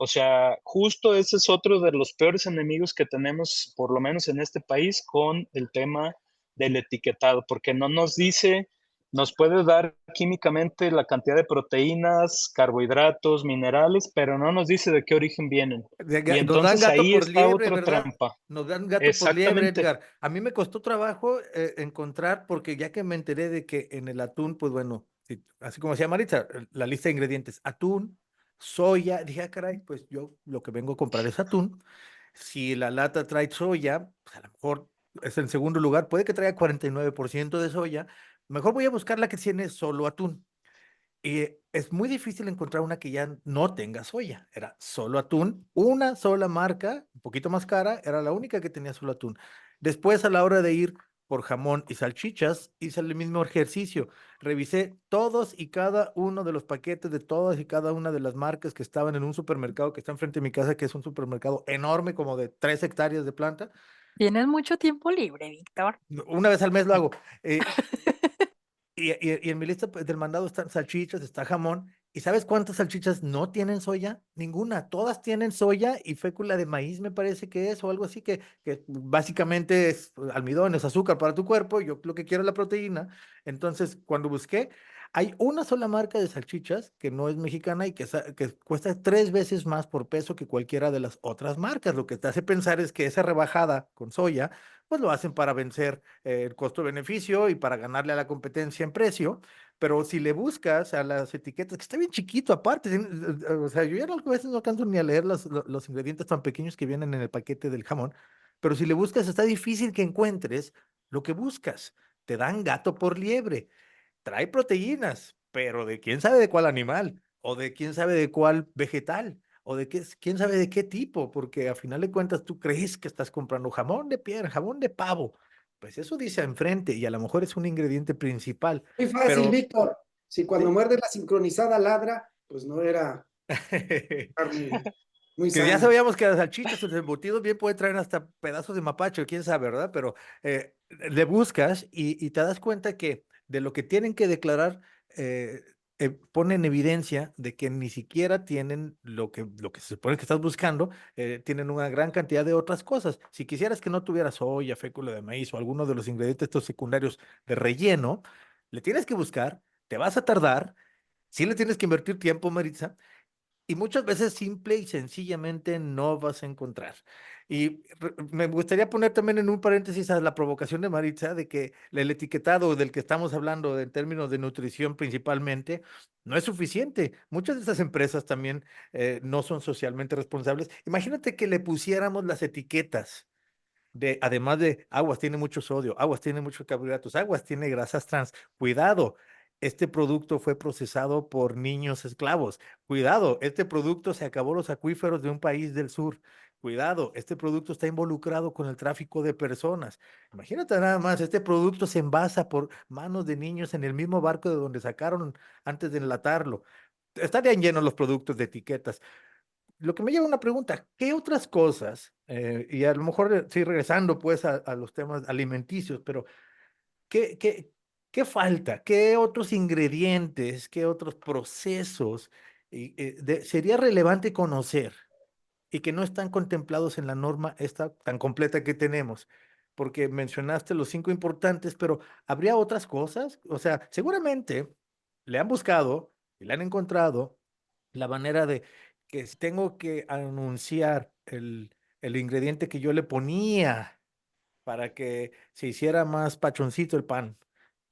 O sea, justo ese es otro de los peores enemigos que tenemos, por lo menos en este país, con el tema del etiquetado, porque no nos dice, nos puede dar químicamente la cantidad de proteínas, carbohidratos, minerales, pero no nos dice de qué origen vienen. Y Nos dan entonces gato ahí por está liebre, otra ¿verdad? trampa. Nos dan gato por liebre, Exactamente. Edgar. A mí me costó trabajo encontrar, porque ya que me enteré de que en el atún, pues bueno, así como decía Maritza, la lista de ingredientes, atún, soya, dije, ah, caray, pues yo lo que vengo a comprar es atún. Si la lata trae soya, pues a lo mejor es en segundo lugar, puede que traiga 49% de soya. Mejor voy a buscar la que tiene solo atún. Y es muy difícil encontrar una que ya no tenga soya. Era solo atún, una sola marca, un poquito más cara, era la única que tenía solo atún. Después, a la hora de ir por jamón y salchichas, hice el mismo ejercicio. Revisé todos y cada uno de los paquetes de todas y cada una de las marcas que estaban en un supermercado que está enfrente de mi casa, que es un supermercado enorme, como de 3 hectáreas de planta. Tienes mucho tiempo libre, Víctor. Una vez al mes lo hago. Y en mi lista pues, del mandado están salchichas, está jamón. ¿Y sabes cuántas salchichas no tienen soya? Ninguna. Todas tienen soya y fécula de maíz, me parece que es, o algo así, que básicamente es almidón, es azúcar para tu cuerpo. Yo lo que quiero es la proteína. Entonces, cuando busqué, hay una sola marca de salchichas que no es mexicana y que cuesta 3 veces más por peso que cualquiera de las otras marcas. Lo que te hace pensar es que esa rebajada con soya, pues lo hacen para vencer el costo-beneficio y para ganarle a la competencia en precio, pero si le buscas a las etiquetas, que está bien chiquito aparte, o sea, yo ya a veces no alcanzo ni a leer los ingredientes tan pequeños que vienen en el paquete del jamón, pero si le buscas está difícil que encuentres lo que buscas. Te dan gato por liebre, trae proteínas, pero de quién sabe de cuál animal, o de quién sabe de cuál vegetal, o de qué, quién sabe de qué tipo, porque a final de cuentas tú crees que estás comprando jamón de piedra, jamón de pavo. Pues eso dice enfrente y a lo mejor es un ingrediente principal, Muy fácil, pero Víctor. Si cuando sí. muerde la sincronizada ladra, pues no era carne muy Que ya sana. sabíamos que las salchichas o los embutidos bien pueden traer hasta pedazos de mapacho, quién sabe, ¿verdad? Pero le buscas y te das cuenta que de lo que tienen que declarar, pone en evidencia de que ni siquiera tienen lo que se supone que estás buscando, tienen una gran cantidad de otras cosas. Si quisieras que no tuviera soya, fécula de maíz o alguno de los ingredientes estos secundarios de relleno, le tienes que buscar, te vas a tardar, sí le tienes que invertir tiempo, Maritza, y muchas veces simple y sencillamente no vas a encontrar. Y me gustaría poner también en un paréntesis a la provocación de Maritza de que el etiquetado del que estamos hablando en términos de nutrición principalmente no es suficiente. Muchas de estas empresas también no son socialmente responsables. Imagínate que le pusiéramos las etiquetas además de aguas tiene mucho sodio, aguas tiene muchos carbohidratos, aguas tiene grasas trans. Cuidado, este producto fue procesado por niños esclavos. Cuidado, este producto se acabó los acuíferos de un país del sur. Cuidado, este producto está involucrado con el tráfico de personas. Imagínate nada más, este producto se envasa por manos de niños en el mismo barco de donde sacaron antes de enlatarlo. Estarían llenos los productos de etiquetas. Lo que me lleva a una pregunta, ¿qué otras cosas, y a lo mejor sí regresando pues a los temas alimenticios, pero ¿qué falta? ¿Qué otros ingredientes, qué otros procesos sería relevante conocer y que no están contemplados en la norma esta tan completa que tenemos? Porque mencionaste los 5 importantes, pero ¿habría otras cosas? O sea, seguramente le han buscado y le han encontrado la manera de que si tengo que anunciar el ingrediente que yo le ponía para que se hiciera más pachoncito el pan.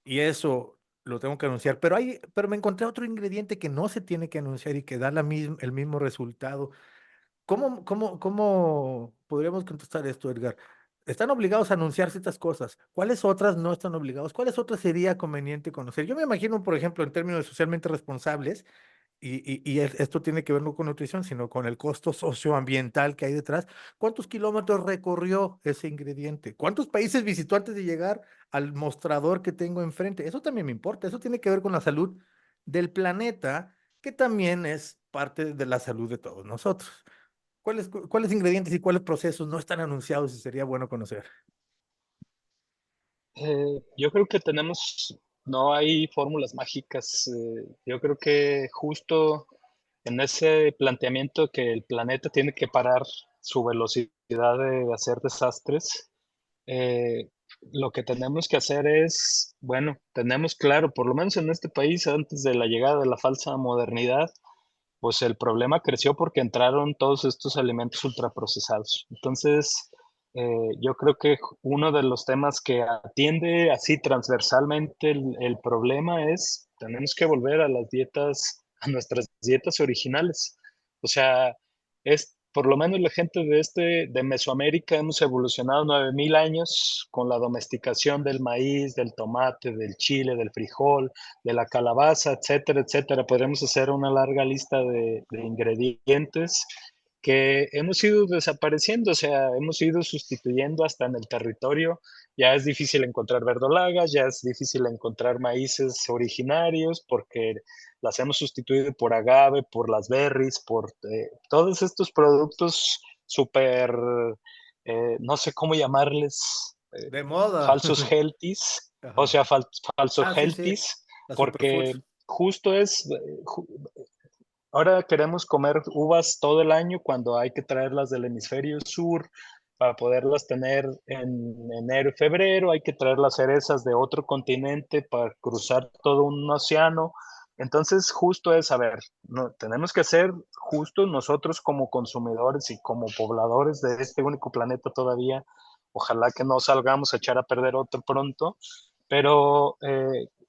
Y eso lo tengo que anunciar. Pero me encontré otro ingrediente que no se tiene que anunciar y que da el mismo resultado. ¿Cómo podríamos contestar esto, Edgar? Están obligados a anunciar ciertas cosas. ¿Cuáles otras no están obligados? ¿Cuáles otras sería conveniente conocer? Yo me imagino, por ejemplo, en términos socialmente responsables, esto tiene que ver no con nutrición, sino con el costo socioambiental que hay detrás. ¿Cuántos kilómetros recorrió ese ingrediente? ¿Cuántos países visitó antes de llegar al mostrador que tengo enfrente? Eso también me importa. Eso tiene que ver con la salud del planeta, que también es parte de la salud de todos nosotros. ¿Cuáles ingredientes y cuáles procesos no están anunciados y sería bueno conocer? Yo creo que tenemos no hay fórmulas mágicas. Yo creo que justo en ese planteamiento que el planeta tiene que parar su velocidad de hacer desastres, eh, lo que tenemos que hacer es, bueno, tenemos claro, por lo menos en este país, antes de la llegada de la falsa modernidad, pues el problema creció porque entraron todos estos alimentos ultraprocesados. Entonces, yo creo que uno de los temas que atiende así transversalmente el problema es, tenemos que volver a las dietas, a nuestras dietas originales. O sea, es por lo menos la gente de Mesoamérica hemos evolucionado 9000 años con la domesticación del maíz, del tomate, del chile, del frijol, de la calabaza, etcétera, etcétera. Podremos hacer una larga lista de ingredientes que hemos ido desapareciendo, o sea, hemos ido sustituyendo hasta en el territorio. Ya es difícil encontrar verdolagas, ya es difícil encontrar maíces originarios porque las hemos sustituido por agave, por las berries, por todos estos productos súper, no sé cómo llamarles, De moda. falsos healthies, o Ajá. sea, falsos Ah, sí, sí, healthies, las porque superfoods. justo ahora queremos comer uvas todo el año cuando hay que traerlas del hemisferio sur para poderlas tener en enero y febrero, hay que traer las cerezas de otro continente para cruzar todo un océano. Entonces, justo es, a ver, no, tenemos que ser justo nosotros como consumidores y como pobladores de este único planeta todavía. Ojalá que no salgamos a echar a perder otro pronto, pero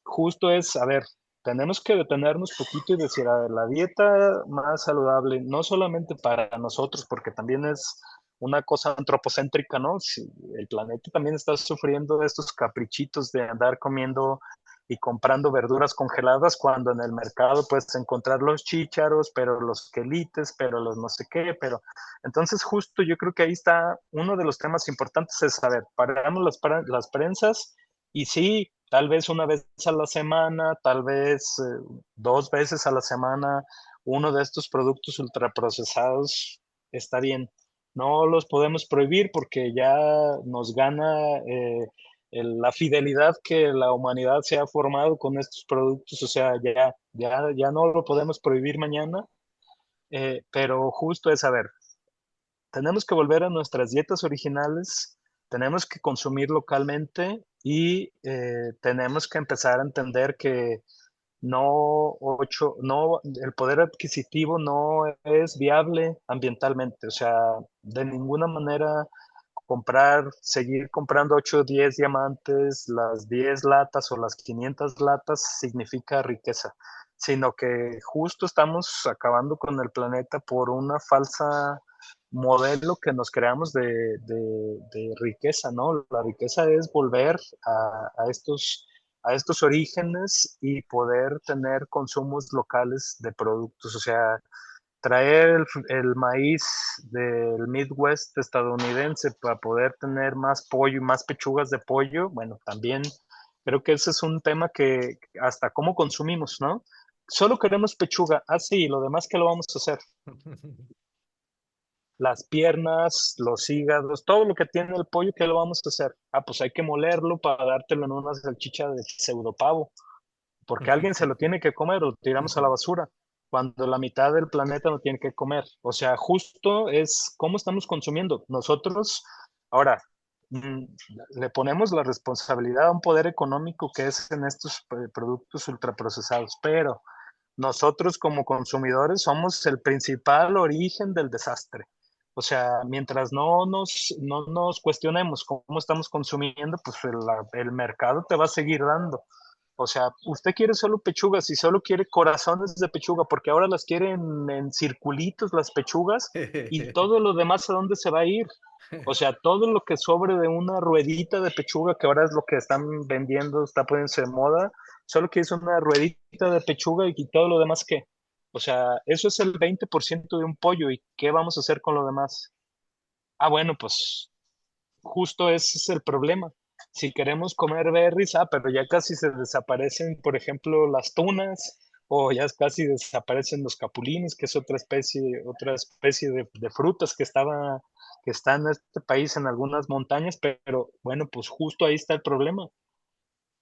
justo es, a ver, tenemos que detenernos poquito y decir, a ver, la dieta más saludable, no solamente para nosotros, porque también es una cosa antropocéntrica, ¿no? Si el planeta también está sufriendo de estos caprichitos de andar comiendo y comprando verduras congeladas cuando en el mercado puedes encontrar los chícharos, pero los quelites, pero los no sé qué, pero entonces justo yo creo que ahí está uno de los temas importantes es saber, paramos las prensas y sí, tal vez una vez a la semana, tal vez 2 veces a la semana, uno de estos productos ultraprocesados está bien. No los podemos prohibir porque ya nos gana la fidelidad que la humanidad se ha formado con estos productos. O sea, ya no lo podemos prohibir mañana, pero justo es saber, tenemos que volver a nuestras dietas originales, tenemos que consumir localmente y tenemos que empezar a entender que no, el poder adquisitivo no es viable ambientalmente, o sea, de ninguna manera seguir comprando 8 o 10 diamantes, las 10 latas o las 500 latas significa riqueza, sino que justo estamos acabando con el planeta por una falsa modelo que nos creamos de riqueza, ¿no? La riqueza es volver a estos orígenes y poder tener consumos locales de productos, o sea, traer el maíz del Midwest estadounidense para poder tener más pollo y más pechugas de pollo, bueno, también creo que ese es un tema que hasta cómo consumimos, ¿no? Solo queremos pechuga, sí, lo demás que lo vamos a hacer. Las piernas, los hígados, todo lo que tiene el pollo, ¿qué lo vamos a hacer? Pues hay que molerlo para dártelo en una salchicha de pseudopavo porque alguien se lo tiene que comer o lo tiramos a la basura, cuando la mitad del planeta no tiene que comer. O sea, justo es cómo estamos consumiendo. Nosotros, ahora, mm, le ponemos la responsabilidad a un poder económico que es en estos productos ultraprocesados, pero nosotros como consumidores somos el principal origen del desastre. O sea, mientras no nos cuestionemos cómo estamos consumiendo, pues el mercado te va a seguir dando. O sea, usted quiere solo pechugas y solo quiere corazones de pechuga, porque ahora las quieren en circulitos las pechugas y todo lo demás a dónde se va a ir. O sea, todo lo que sobre de una ruedita de pechuga, que ahora es lo que están vendiendo, está poniéndose de moda, solo quieres una ruedita de pechuga y todo lo demás qué. O sea, eso es el 20% de un pollo y ¿qué vamos a hacer con lo demás? Bueno, pues justo ese es el problema. Si queremos comer berries, pero ya casi se desaparecen, por ejemplo, las tunas, o ya casi desaparecen los capulines, que es otra especie de frutas que está en este país en algunas montañas, pero bueno, pues justo ahí está el problema.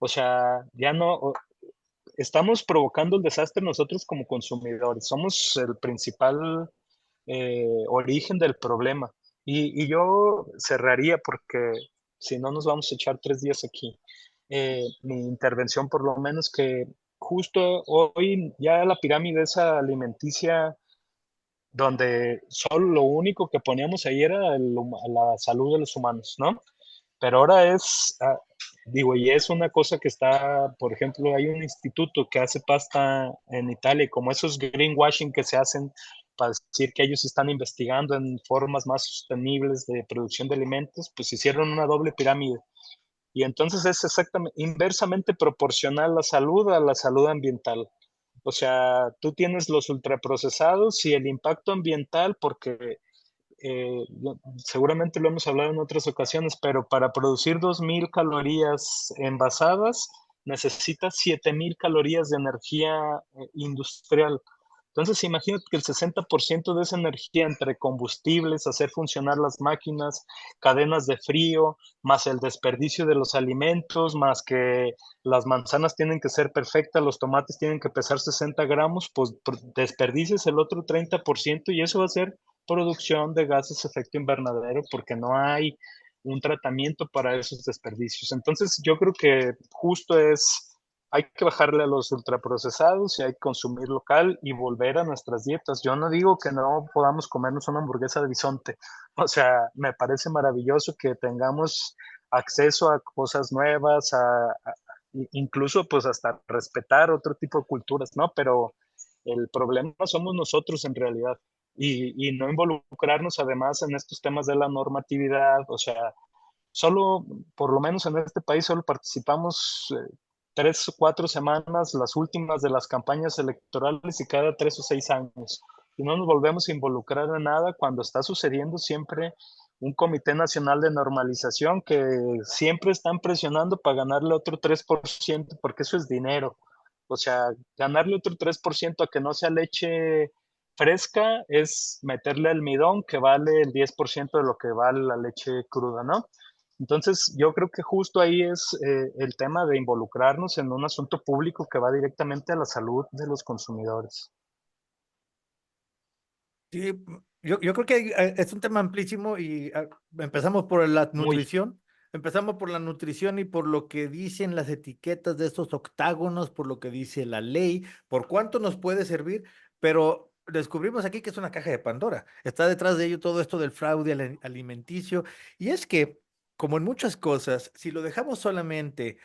O sea, ya no, estamos provocando el desastre nosotros como consumidores. Somos el principal origen del problema. Y yo cerraría porque si no nos vamos a echar 3 días aquí. Mi intervención por lo menos que justo hoy ya la pirámide esa alimenticia donde solo lo único que poníamos ahí era la salud de los humanos, ¿no? Pero ahora es, digo, y es una cosa que está, por ejemplo, hay un instituto que hace pasta en Italia, y como esos greenwashing que se hacen para decir que ellos están investigando en formas más sostenibles de producción de alimentos, pues hicieron una doble pirámide. Y entonces es exactamente, inversamente proporcional la salud a la salud ambiental. O sea, tú tienes los ultraprocesados y el impacto ambiental, porque seguramente lo hemos hablado en otras ocasiones, pero para producir 2000 calorías envasadas necesitas 7000 calorías de energía industrial. Entonces, imagínate que el 60% de esa energía entre combustibles, hacer funcionar las máquinas, cadenas de frío, más el desperdicio de los alimentos, más que las manzanas tienen que ser perfectas, los tomates tienen que pesar 60 gramos, pues desperdices el otro 30% y eso va a ser producción de gases de efecto invernadero porque no hay un tratamiento para esos desperdicios. Entonces, yo creo que justo hay que bajarle a los ultraprocesados y hay que consumir local y volver a nuestras dietas. Yo no digo que no podamos comernos una hamburguesa de bisonte. O sea, me parece maravilloso que tengamos acceso a cosas nuevas, incluso pues hasta respetar otro tipo de culturas, ¿no? Pero el problema somos nosotros en realidad y no involucrarnos además en estos temas de la normatividad, o sea, solo, por lo menos en este país, solo participamos 3 o 4 semanas, las últimas de las campañas electorales y cada 3 o 6 años. Y no nos volvemos a involucrar en nada cuando está sucediendo siempre un Comité Nacional de Normalización que siempre están presionando para ganarle otro 3%, porque eso es dinero. O sea, ganarle otro 3% a que no sea leche fresca es meterle almidón que vale el 10% de lo que vale la leche cruda, ¿no? Entonces, yo creo que justo ahí es el tema de involucrarnos en un asunto público que va directamente a la salud de los consumidores. Sí, yo creo que es un tema amplísimo y empezamos por la Muy. nutrición. Empezamos por la nutrición y por lo que dicen las etiquetas de estos octágonos, por lo que dice la ley, por cuánto nos puede servir, pero descubrimos aquí que es una caja de Pandora. Está detrás de ello todo esto del fraude alimenticio. Y es que, como en muchas cosas, si lo dejamos solamente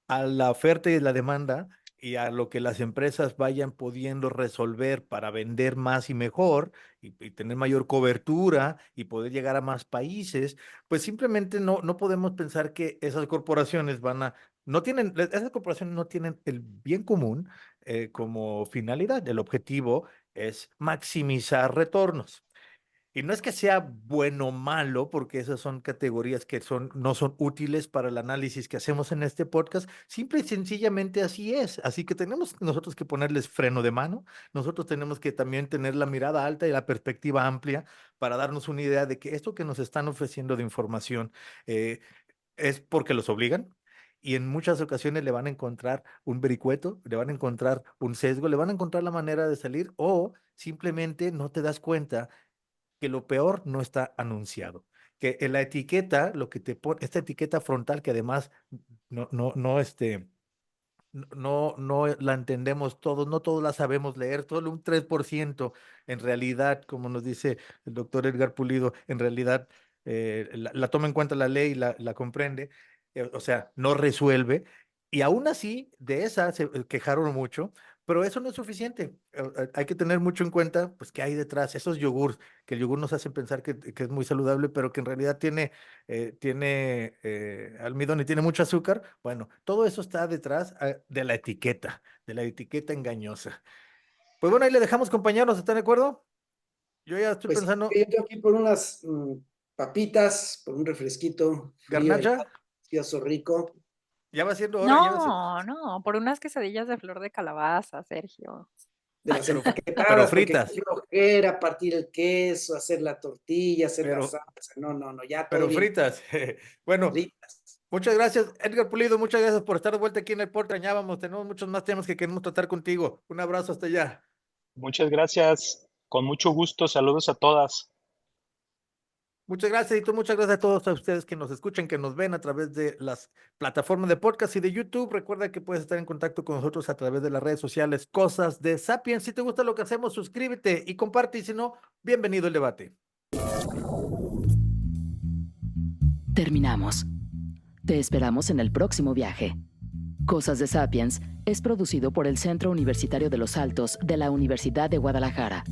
a la oferta y la demanda y a lo que las empresas vayan pudiendo resolver para vender más y mejor y tener mayor cobertura y poder llegar a más países, pues simplemente no podemos pensar que esas corporaciones esas corporaciones no tienen el bien común como finalidad. El objetivo es maximizar retornos. Y no es que sea bueno o malo, porque esas son categorías que no son útiles para el análisis que hacemos en este podcast. Simple y sencillamente así es. Así que tenemos nosotros que ponerles freno de mano. Nosotros tenemos que también tener la mirada alta y la perspectiva amplia para darnos una idea de que esto que nos están ofreciendo de información eh, es porque los obligan. Y en muchas ocasiones le van a encontrar un vericueto, le van a encontrar un sesgo, le van a encontrar la manera de salir o simplemente no te das cuenta que lo peor no está anunciado. Que en la etiqueta, lo que te pone, esta etiqueta frontal que además no la entendemos todos, no todos la sabemos leer, solo un 3% en realidad, como nos dice el doctor Edgar Pulido, en realidad la toma en cuenta la ley, la comprende, o sea, no resuelve. Y aún así, de esa se quejaron mucho, pero eso no es suficiente. Hay que tener mucho en cuenta, pues, qué hay detrás. Esos yogurts, que el yogur nos hace pensar que es muy saludable, pero que en realidad tiene almidón y tiene mucho azúcar. Bueno, todo eso está detrás de la etiqueta engañosa. Pues bueno, ahí le dejamos, compañeros, ¿están de acuerdo? Yo ya estoy Pues sí, pensando, yo tengo que ir por unas papitas, por un refresquito frío, garnacha, delicioso, rico. ya va siendo hora, No, no, por unas quesadillas de flor de calabaza, Sergio. De las pero empaquetadas, porque fritas, qué flojera partir el queso, hacer la tortilla, hacer la pero, salsa. No, ya todo pero bien. fritas. Bueno, Fritas. Muchas gracias, Edgar Pulido. Muchas gracias por estar de vuelta aquí en el Porta. Tenemos muchos más temas que queremos tratar contigo. Un abrazo hasta allá. Muchas gracias. Con mucho gusto. Saludos a todas. Muchas gracias, y muchas gracias a todos ustedes que nos escuchan, que nos ven a través de las plataformas de podcast y de YouTube. Recuerda que puedes estar en contacto con nosotros a través de las redes sociales Cosas de Sapiens. Si te gusta lo que hacemos, suscríbete y comparte. Y si no, bienvenido al debate. Terminamos. Te esperamos en el próximo viaje. Cosas de Sapiens es producido por el Centro Universitario de los Altos de la Universidad de Guadalajara.